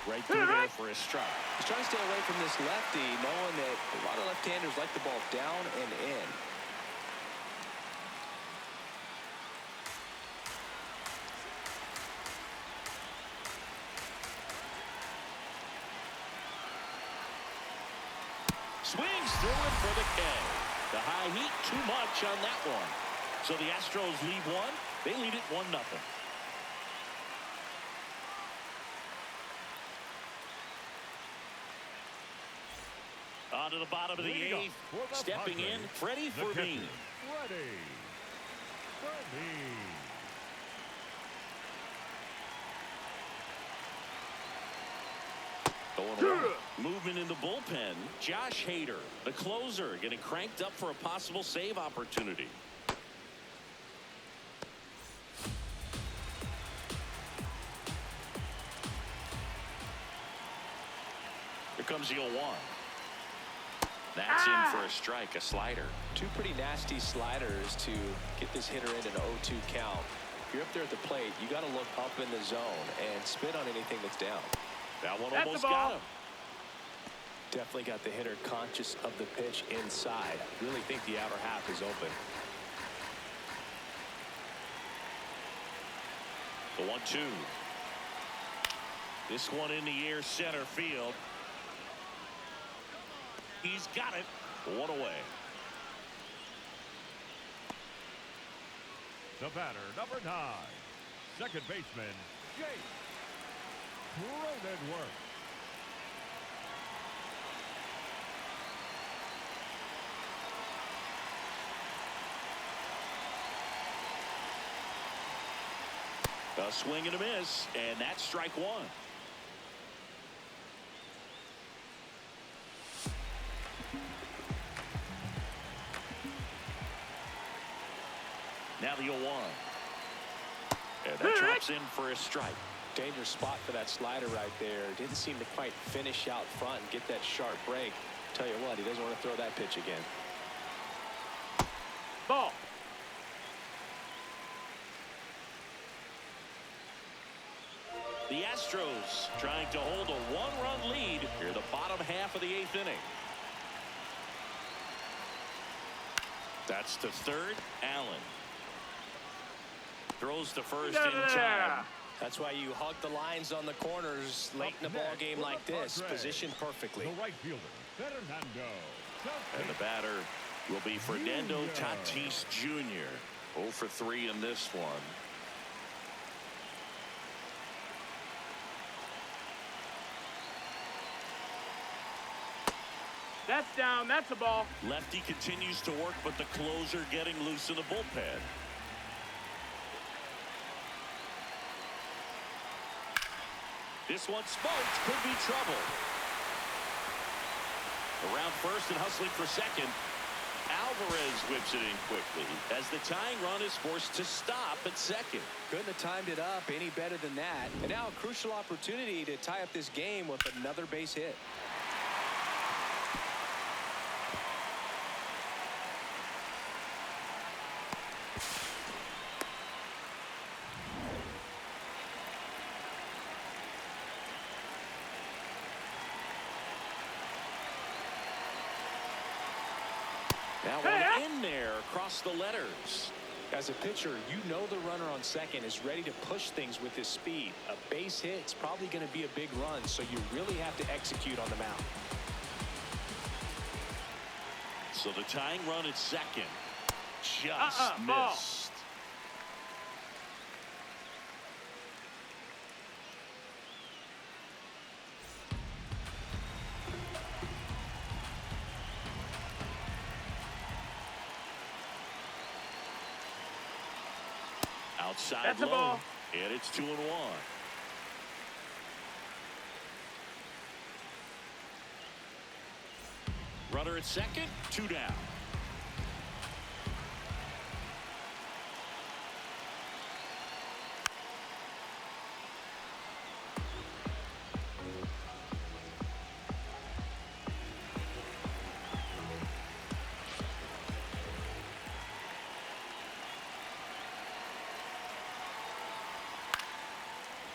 Right through there for a strike. He's trying to stay away from this lefty, knowing that a lot of left-handers like the ball down and in. Swings through it for the K. The high heat, too much on that one. So the Astros lead one. They lead it 1-0. On to the bottom of the eighth. Stepping in, Freddie Fermin. Freddie. Going away. Movement in the bullpen. Josh Hader, the closer, getting cranked up for a possible save opportunity. Here comes the 0-1. That's in for a strike, a slider. Two pretty nasty sliders to get this hitter in an 0-2 count. If you're up there at the plate, you got to look up in the zone and spit on anything that's down. That one That's almost the ball. got him. Definitely got the hitter conscious of the pitch inside. Really think the outer half is open. The 1-2. This one in the air, center field. He's got it. One away. The batter, number 9, second baseman, Jake Cronenworth. A swing and a miss, and that's strike one. Now the 0-1. And that drops in for a strike. Dangerous spot for that slider right there. Didn't seem to quite finish out front and get that sharp break. Tell you what, he doesn't want to throw that pitch again. Ball. The Astros trying to hold a one-run lead here, the bottom half of the 8th inning. That's to third. Allen throws to first in time. That's why you hug the lines on the corners late in a ball game like this. Positioned perfectly. The right fielder, Fernando. And the batter will be Fernando Tatis Jr. 0 for 3 in this one. That's down. That's a ball. Lefty continues to work, but the closer getting loose in the bullpen. This one smoked. Could be trouble. Around first and hustling for second. Alvarez whips it in quickly as the tying run is forced to stop at second. Couldn't have timed it up any better than that. And now a crucial opportunity to tie up this game with another base hit. That one in there across the letters. As a pitcher, you know the runner on second is ready to push things with his speed. A base hit is probably going to be a big run, so you really have to execute on the mound. So the tying run at second just ball. missed. Outside That's a low, ball. and it's 2-1. Runner at second, 2 down.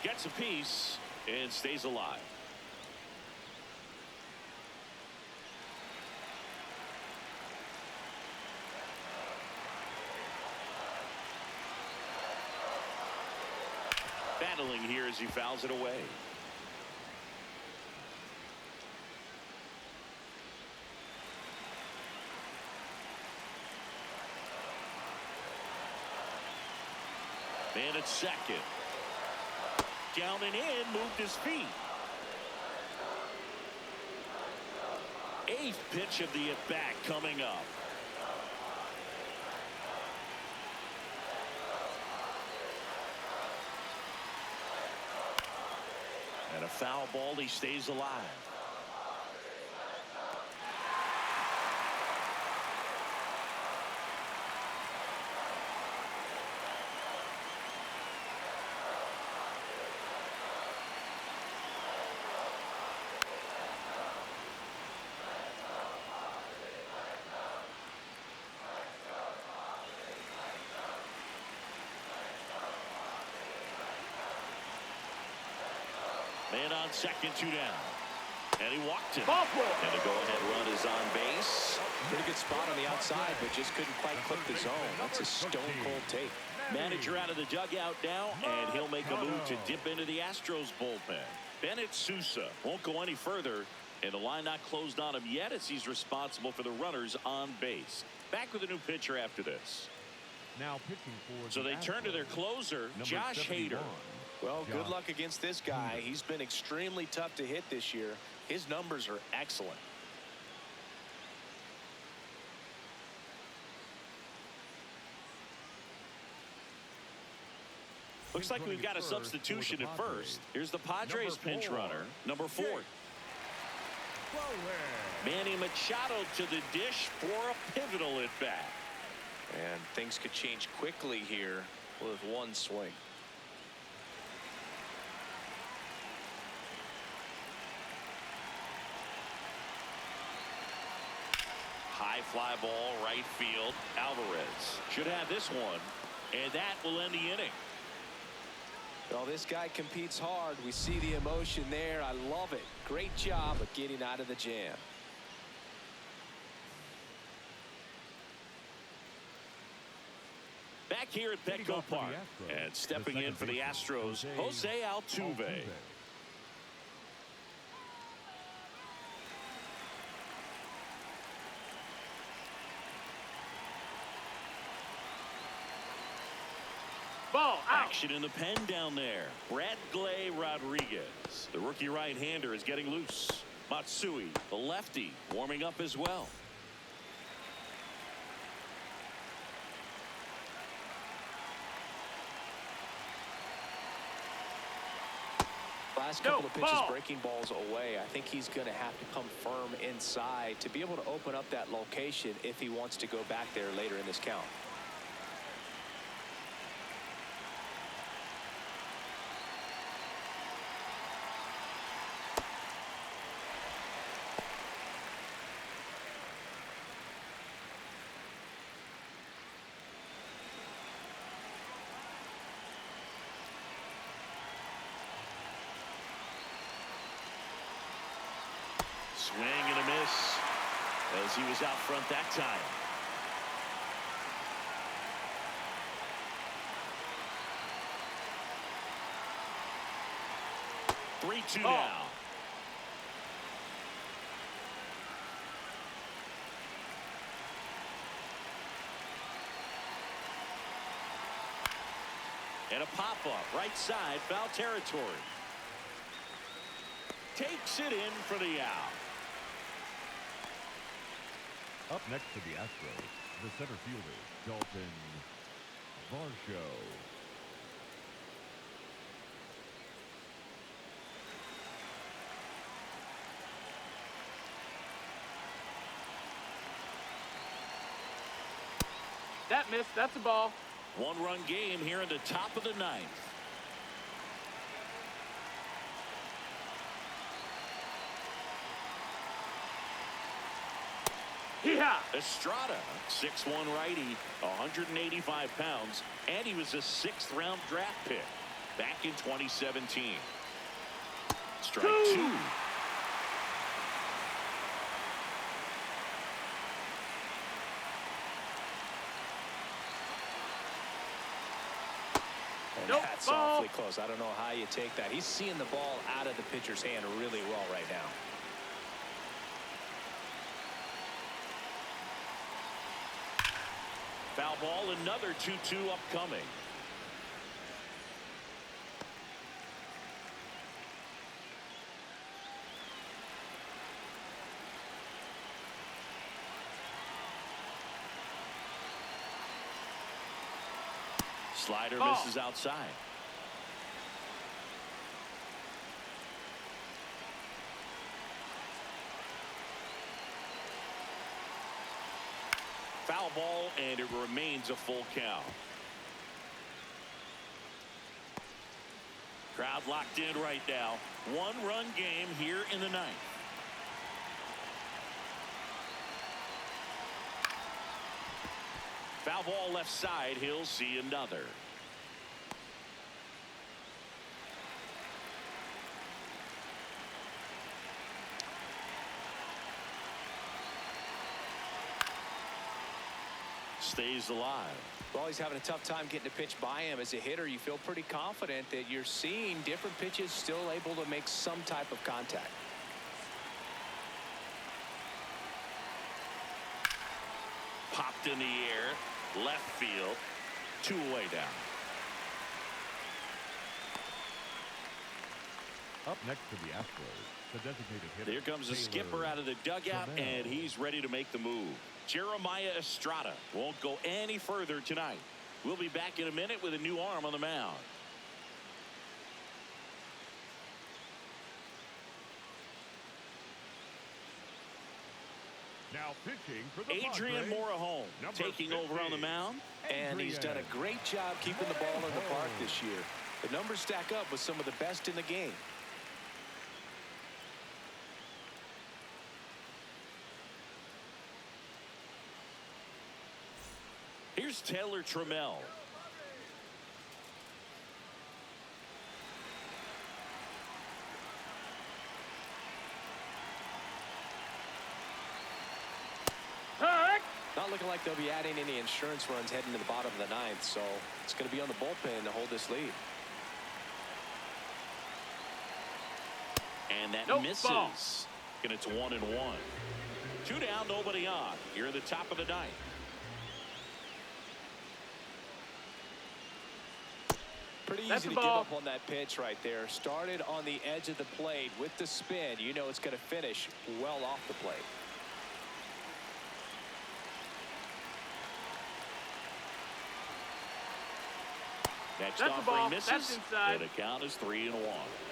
Gets a piece and stays alive. Battling here as he fouls it away. Man at second. Down and in, moved his feet. 8th pitch of the at-bat coming up. And a foul ball, he stays alive. Man on second, 2 down. And he walked him. Ball four. And a go-ahead run is on base. Pretty good spot on the outside, but just couldn't quite clip the zone. That's a stone-cold take. Manager out of the dugout now, and he'll make a move to dip into the Astros bullpen. Bennett Sousa won't go any further, and the line not closed on him yet as he's responsible for the runners on base. Back with a new pitcher after this. Now pitching for So the they turn to their Astros, closer, number Josh 71. Hader. Well, good luck against this guy. He's been extremely tough to hit this year. His numbers are excellent. Looks like we've got a substitution at first. Here's the Padres pinch runner, number 4. Manny Machado to the dish for a pivotal at bat. And things could change quickly here with one swing. High fly ball, right field. Alvarez should have this one, and that will end the inning. Well, this guy competes hard. We see the emotion there. I love it. Great job of getting out of the jam. Back here at Petco Park, and stepping in for the Astros, Jose Altuve. Ball out. Action in the pen down there. Bradley Rodriguez, the rookie right-hander, is getting loose. Matsui, the lefty, warming up as well. last couple of pitches breaking balls away. I think he's going to have to come firm inside to be able to open up that location if he wants to go back there later in this count. Swing and a miss as he was out front that time. Three-two now. And a pop-up right side, foul territory. Takes it in for the out. Up next to the Astros, the center fielder, Dalton Varsho. That missed. That's a ball. One-run game here in the top of the ninth. Yeah. Estrada, 6'1" righty, 185 pounds, and he was a 6th-round draft pick back in 2017. Strike two. And Nope, that's ball. awfully close. I don't know how you take that. He's seeing the ball out of the pitcher's hand really well right now. Foul ball, another 2-2 upcoming. Slider misses outside. Foul ball, and it remains a full count. Crowd locked in right now. One-run game here in the ninth. Foul ball left side. He'll see another. Stays alive. Well, he's having a tough time getting a pitch by him. As a hitter, you feel pretty confident that you're seeing different pitches still able to make some type of contact. Popped in the air, left field, 2 away down. Up next to the Astros, the designated hitter. There comes the skipper out of the dugout, and he's ready to make the move. Jeremiah Estrada won't go any further tonight. We'll be back in a minute with a new arm on the mound. Now pitching for the Adrian Padres, Morejon taking over on the mound. And he's done a great job keeping the ball in the park this year. The numbers stack up with some of the best in the game. Here's Taylor Trammell. Not looking like they'll be adding any insurance runs heading to the bottom of the ninth, so it's going to be on the bullpen to hold this lead. And that Nope, misses. ball. And it's 1-1. 2 down, nobody on. You're in the top of the ninth. Pretty That's easy a to give ball. up on that pitch right there. Started on the edge of the plate with the spin. You know it's going to finish well off the plate. Next That's a offering ball. misses. That's inside. And the count is 3-1.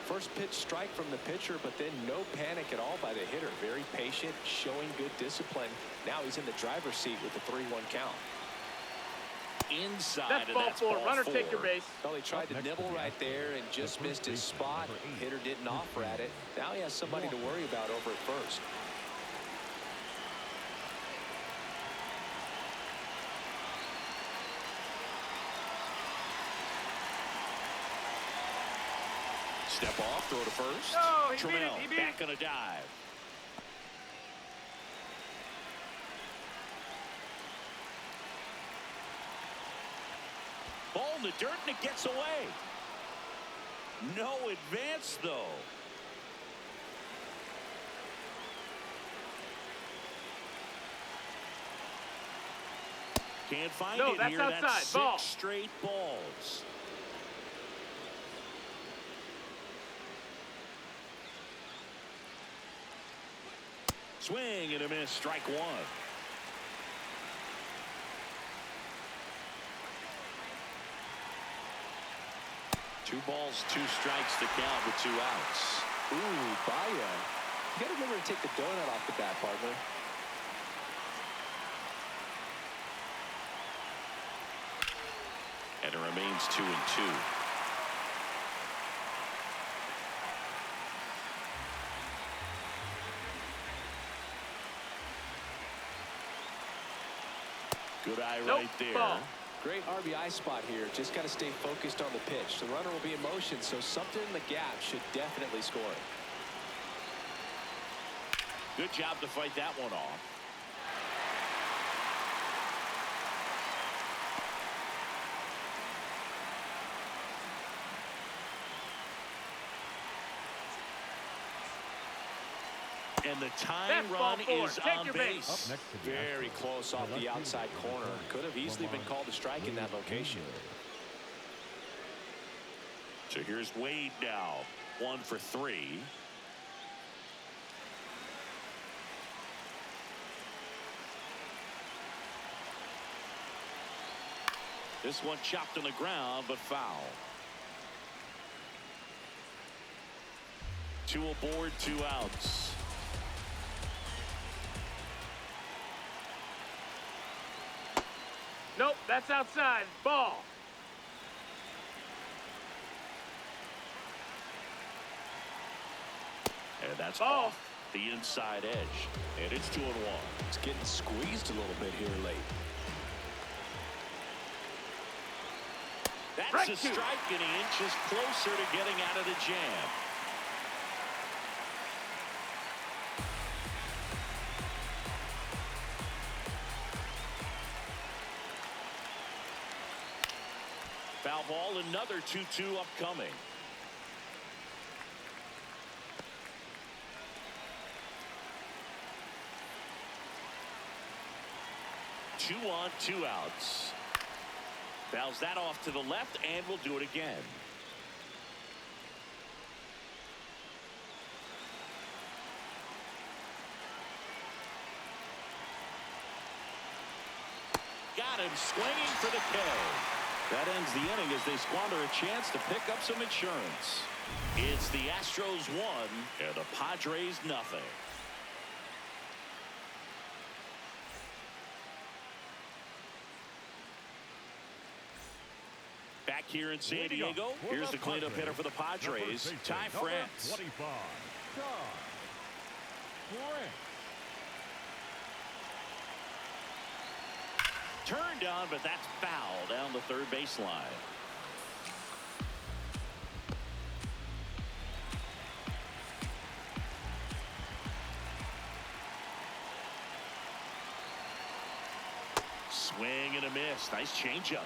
First pitch strike from the pitcher, but then no panic at all by the hitter. Very patient, showing good discipline. Now he's in the driver's seat with the 3-1 count. Inside, That's and ball that's four. ball Runner, four. take your base. Well, he tried to nibble right there and just missed his spot. Hitter didn't offer at it. Now he has somebody to worry about over at first. Step off, throw to first. No, he beat it, Trammell he beat it. back on a dive. Ball in the dirt, and it gets away. No advance, though. Can't find No, it that's here. outside. That's Ball. 6 straight balls. Swing and a miss. Strike one. Two balls, 2 strikes to count with 2 outs. Ooh, Baya. You got to remember to take the donut off the bat, partner. And it remains 2-2. Good eye right there. Ball. Great RBI spot here. Just got to stay focused on the pitch. The runner will be in motion, so something in the gap should definitely score it. Good job to fight that one off. And the tying That's ball run four. is Take on your base. base. Up next to the Very Astros, close off the outside corner. Could have easily been called a strike in that location. So here's Wade now. 1 for 3. This one chopped on the ground, but foul. 2 aboard, 2 outs. Nope, that's outside. Ball. And that's Ball. off the inside edge. And it's 2-1. It's getting squeezed a little bit here late. That's Strike a two. strike, and he inches closer to getting out of the jam. Foul ball, another 2-2 upcoming. Two on, 2 outs. Fouls that off to the left, and will do it again. Got him swinging for the K. That ends the inning as they squander a chance to pick up some insurance. It's the Astros 1 and the Padres nothing. Back here in San Diego, here's the cleanup hitter for the Padres, Ty France. 25. Ty France. Turned on, but that's foul down the third baseline. Swing and a miss. Nice changeup.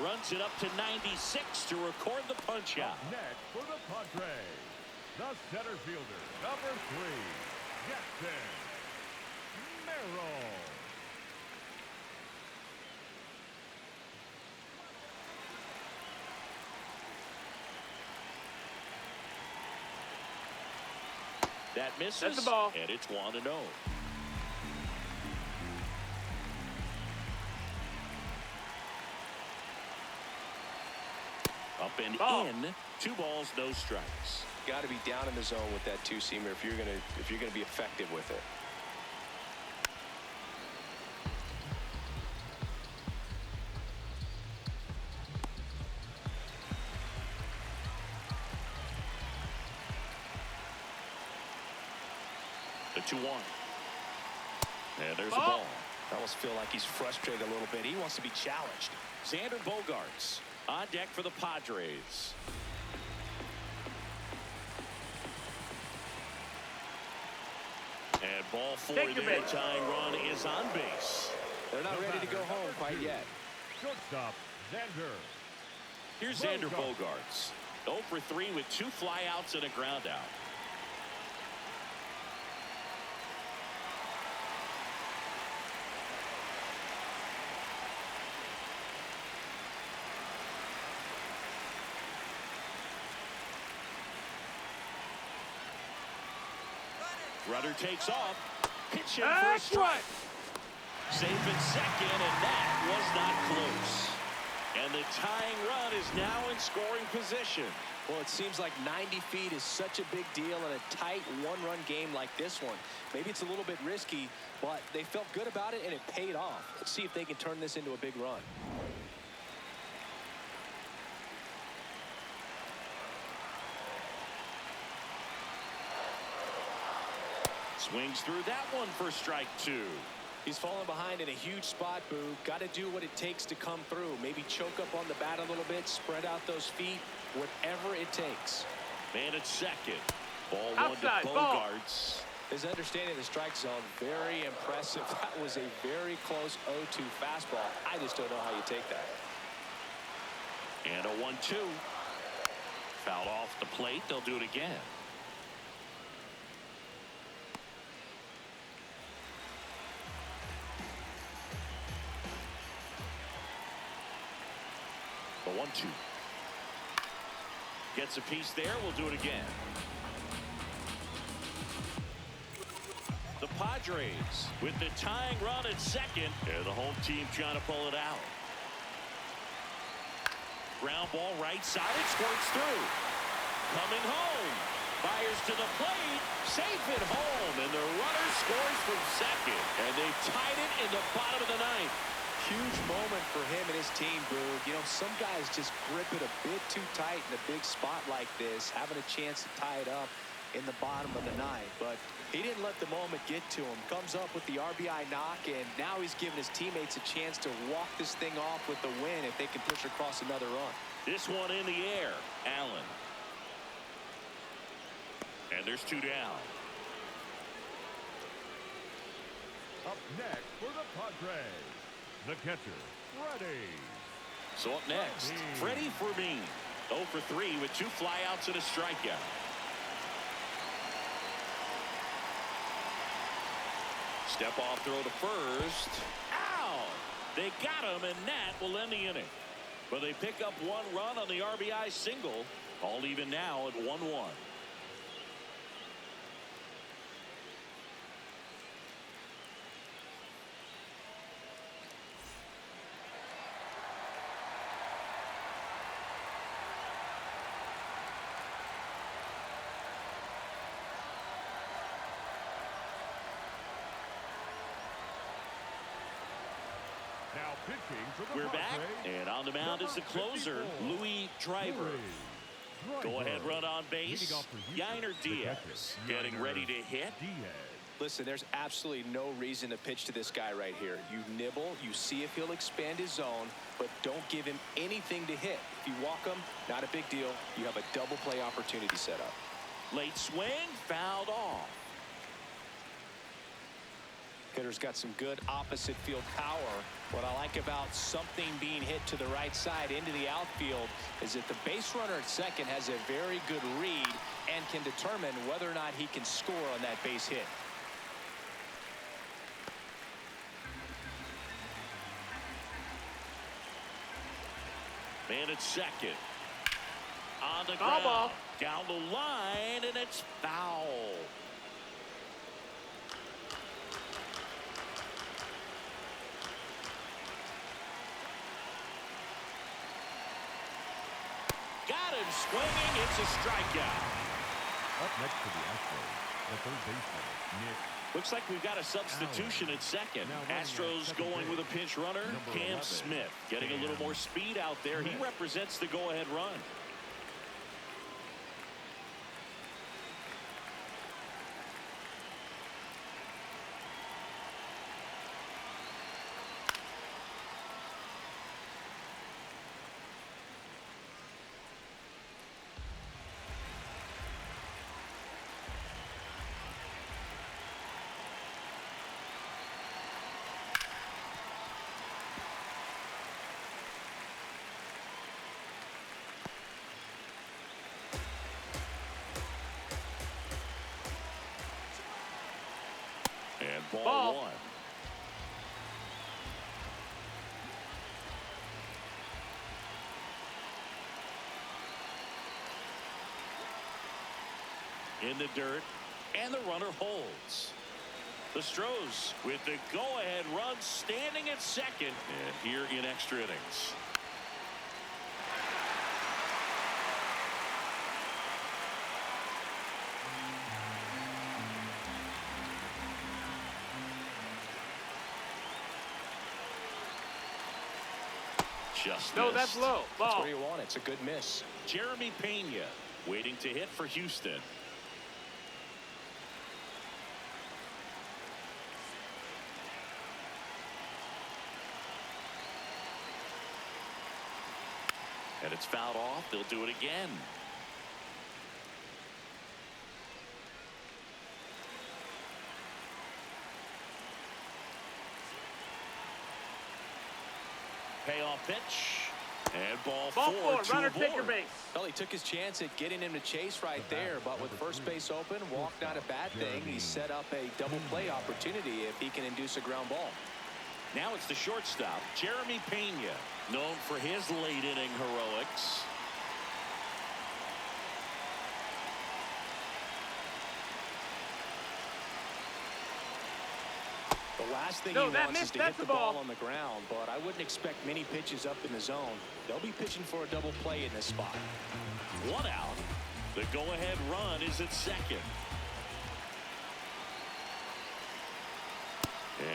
Runs it up to 96 to record the punch out. Up next for the Padres, the center fielder, number 3, Jackson Merrill. That misses, That's the ball. and it's 1-0. Up and Ball. in. 2 balls, no strikes. Got to be down in the zone with that two-seamer if you're gonna be effective with it. The 2-1. And there's a Ball. ball. I almost feel like he's frustrated a little bit. He wants to be challenged. Xander Bogaerts on deck for the Padres. And ball 4 Take your there. base. Tying run is on base. They're not ready to go home quite yet. Shortstop, Xander. Here's Xander Bogaerts. 0 for 3 with 2 flyouts and a ground out. Runner takes off. Pitch in for a That's strike. right. Safe at second, and that was not close. And the tying run is now in scoring position. Well, it seems like 90 feet is such a big deal in a tight one-run game like this one. Maybe it's a little bit risky, but they felt good about it, and it paid off. Let's see if they can turn this into a big run. Swings through that one for strike 2. He's fallen behind in a huge spot, Boo. Got to do what it takes to come through. Maybe choke up on the bat a little bit, spread out those feet, whatever it takes. Man at second. Ball Outside, 1 to ball. Bogaerts. His understanding of the strike zone, very impressive. That was a very close 0-2 fastball. I just don't know how you take that. And a 1-2. Fouled off the plate. They'll do it again. The 1-2. Gets a piece there. We'll do it again. The Padres with the tying run at second. And the home team trying to pull it out. Ground ball right side. It squirts through. Coming home. Fires to the plate. Safe at home. And the runner scores from second. And they've tied it in the bottom of the ninth. Huge moment for him and his team, Boog. You know, some guys just grip it a bit too tight in a big spot like this, having a chance to tie it up in the bottom of the ninth. But he didn't let the moment get to him. Comes up with the RBI knock, and now he's giving his teammates a chance to walk this thing off with the win if they can push across another run. This one in the air. Allen. And there's 2 down. Up next for the Padres, the catcher, Freddie. So up next, Freddie Fermin. 0 for 3 with 2 flyouts and a strikeout. Step off throw to first. Ow! They got him, and that will end the inning. But they pick up 1 run on the RBI single. All even now at 1-1. Now pitching for the We're back, Padres, and on the mound is the closer, Louis Driver. Go ahead, run on base. Yainer Diaz getting ready to hit. Listen, there's absolutely no reason to pitch to this guy right here. You nibble, you see if he'll expand his zone, but don't give him anything to hit. If you walk him, not a big deal. You have a double play opportunity set up. Late swing, fouled off. Hitter's got some good opposite field power. What I like about something being hit to the right side into the outfield is that the base runner at second has a very good read and can determine whether or not he can score on that base hit. Man at second. On the ground. Ball. Down the line, and it's foul. him swinging. It's a strikeout. Up next to the Astros, the third baseman, Nick. Looks like we've got a substitution at second. Astros going with a pinch runner. Cam Smith getting a little more speed out there. He represents the go-ahead run. And ball one. In the dirt, and the runner holds. The Astros with the go-ahead run standing at second, and here in extra innings. Just No, missed. that's low. That's Ball. where you want it. It's a good miss. Jeremy Pena waiting to hit for Houston. And it's fouled off. They'll do it again. Payoff pitch. And ball Ball four. four. Runner to take your aboard. base. Well, he took his chance at getting him to chase right there, but with first base open, walk not a bad thing. He set up a double play opportunity if he can induce a ground ball. Now it's the shortstop, Jeremy Pena, known for his late inning heroics. The last thing No, he that wants is missed. to That's hit the the ball ball. on the ground, but I wouldn't expect many pitches up in the zone. They'll be pitching for a double play in this spot. One out. The go-ahead run is at second.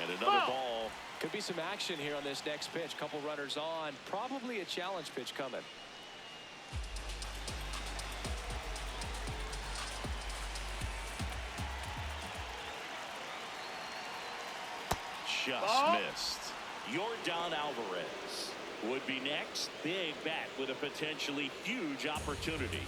And another ball. Could be some action here on this next pitch. Couple runners on. Probably a challenge pitch coming. Just Ball. missed. Yordan Alvarez would be next. Big bat with a potentially huge opportunity.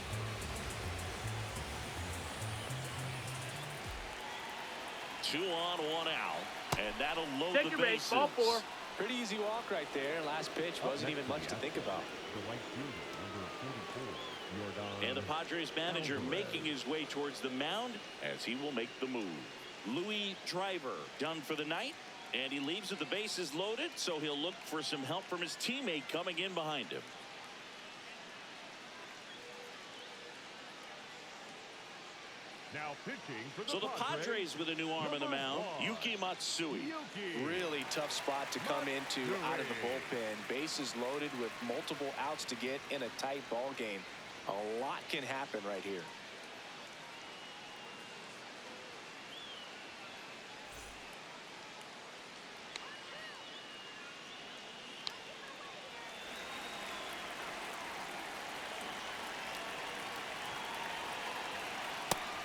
Two on, one out. And that'll load Take the your base. bases. Ball four. Pretty easy walk right there. Last pitch wasn't even much to think about. The right fielder, number 44, Yordan And the Padres manager Alvarez. making his way towards the mound as he will make the move. Louis Driver done for the night, and he leaves with the bases loaded, so he'll look for some help from his teammate coming in behind him. Now pitching for the So the Padres with a new arm on the mound, Yuki Matsui. Really tough spot to come into out of the bullpen. Bases loaded with multiple outs to get in a tight ball game. A lot can happen right here.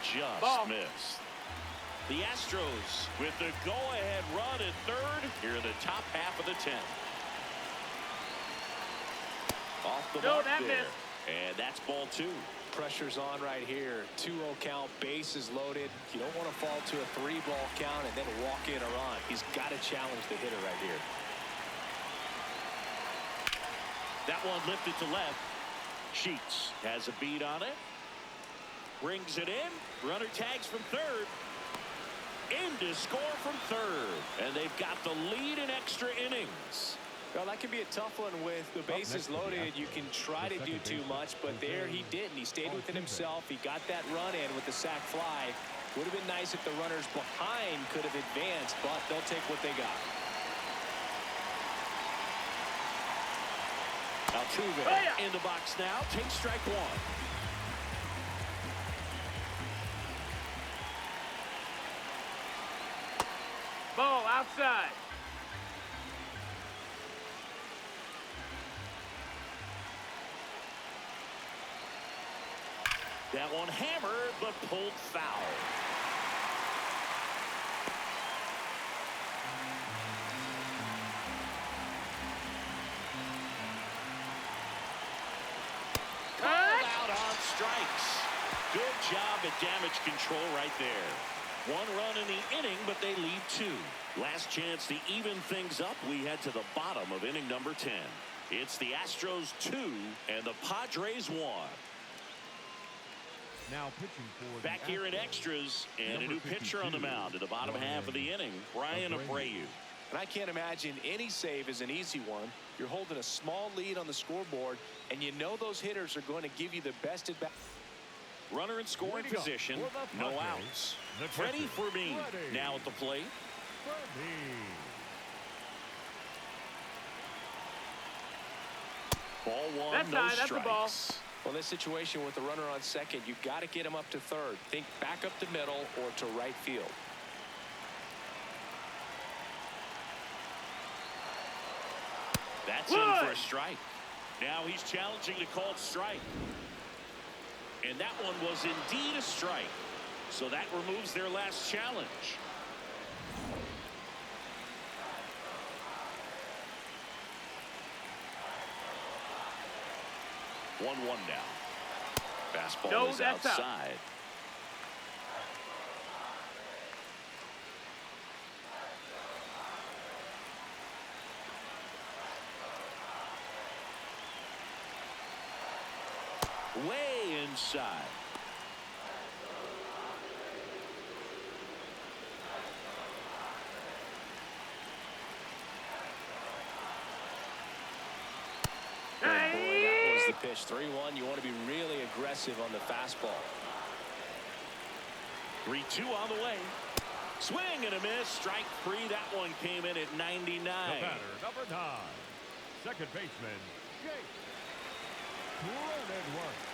Just Ball. missed. The Astros with the go-ahead run at third here in the top half of the 10th. Off the No, mark that there. missed. And that's ball two. Pressure's on right here. 2-0 count, bases loaded. You don't want to fall to a 3-ball count and then walk in a run. He's got to challenge the hitter right here. That one lifted to left. Sheets has a beat on it. Brings it in. Runner tags from third. In to score from third. And they've got the lead in extra innings. Well, that can be a tough one with the bases loaded. You can try to do too much, but there he didn't. He stayed within himself. He got that run in with the sac fly. Would have been nice if the runners behind could have advanced, but they'll take what they got. Altuve in the box now. Takes strike one. Ball outside. That one hammered, but pulled foul. Called out on strikes. Good job at damage control right there. One run in the inning, but they lead two. Last chance to even things up. We head to the bottom of inning number 10. It's the Astros 2 and the Padres 1. Now pitching for Back here in extras, and a new pitcher on the mound in the bottom half of the inning, Brian Abreu. And I can't imagine any save is an easy one. You're holding a small lead on the scoreboard, and you know those hitters are going to give you the best at bat. Runner in scoring position, no outs. Freddie Fermin now at the plate. Ball one, That's no high, that's the ball. strikes. Well, this situation with the runner on second, you've got to get him up to third. Think back up the middle or to right field. That's in for a strike. Now he's challenging the called strike. And that one was indeed a strike. So that removes their last challenge. 1-1 now. Fastball is outside. Way inside. The pitch. 3-1. You want to be really aggressive on the fastball. 3-2 on the way. Swing and a miss. Strike three. That one came in at 99. The batter, number 9, second baseman, Jake Cronenworth.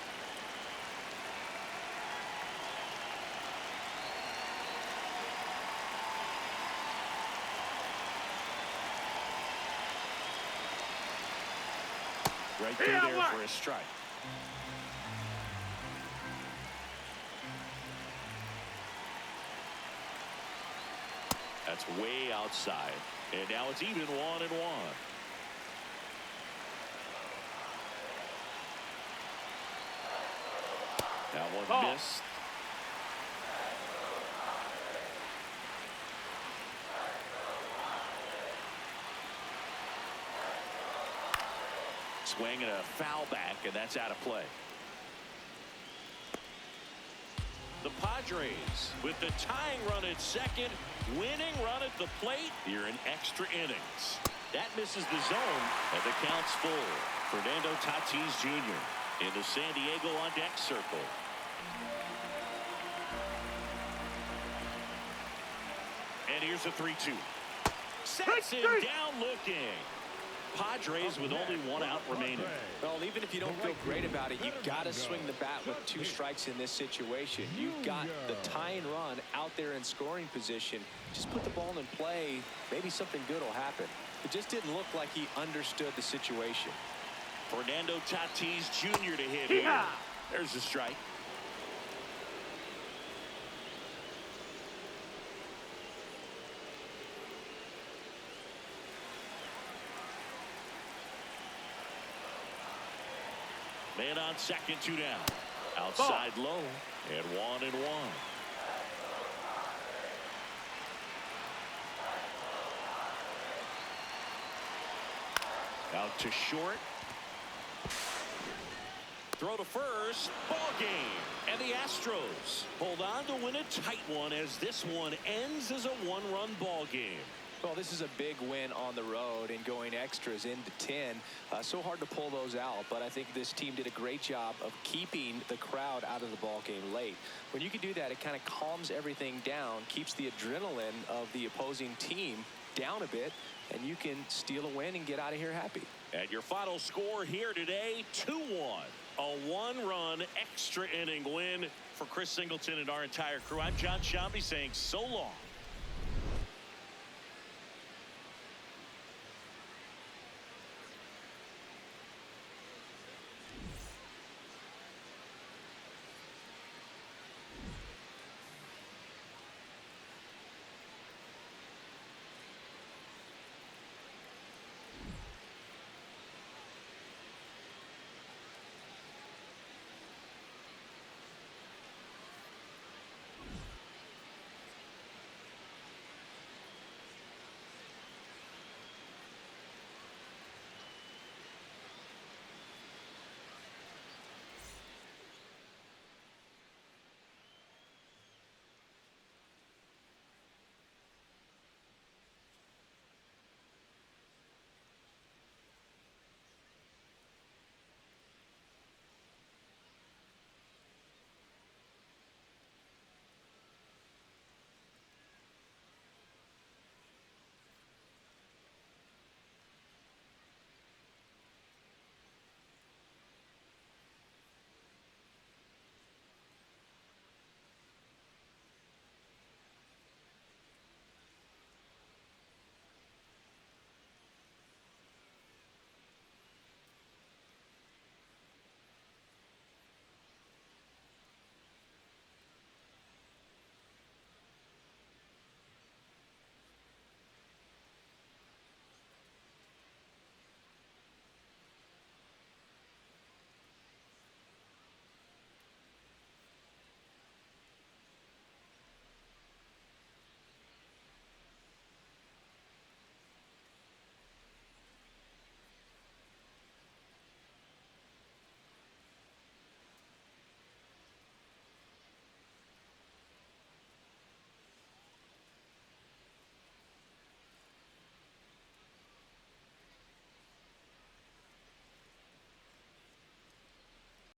Right there for a strike. That's way outside. And now it's even 1-1. That one missed. Swing and a foul back, and that's out of play. The Padres with the tying run at second, winning run at the plate here in extra innings. That misses the zone, and the count's full. Fernando Tatis Jr. in the San Diego on deck circle. And here's a 3-2. Sets him down looking. Padres with only one out remaining. Well, even if you don't feel great about it, you've got to swing the bat with 2 strikes in this situation. You've got the tying run out there in scoring position. Just put the ball in play. Maybe something good will happen. It just didn't look like he understood the situation. Fernando Tatis Jr. to hit here. There's the strike. Man on second, 2 down. Outside low, and 1-1. Out to short. Throw to first. Ball game. And the Astros hold on to win a tight one as this one ends as a 1-run ball game. Well, this is a big win on the road and going extras into 10. So hard to pull those out, but I think this team did a great job of keeping the crowd out of the ball game late. When you can do that, it kind of calms everything down, keeps the adrenaline of the opposing team down a bit, and you can steal a win and get out of here happy. And your final score here today, 2-1. A one-run extra inning win for Chris Singleton and our entire crew. I'm John Shambi saying so long.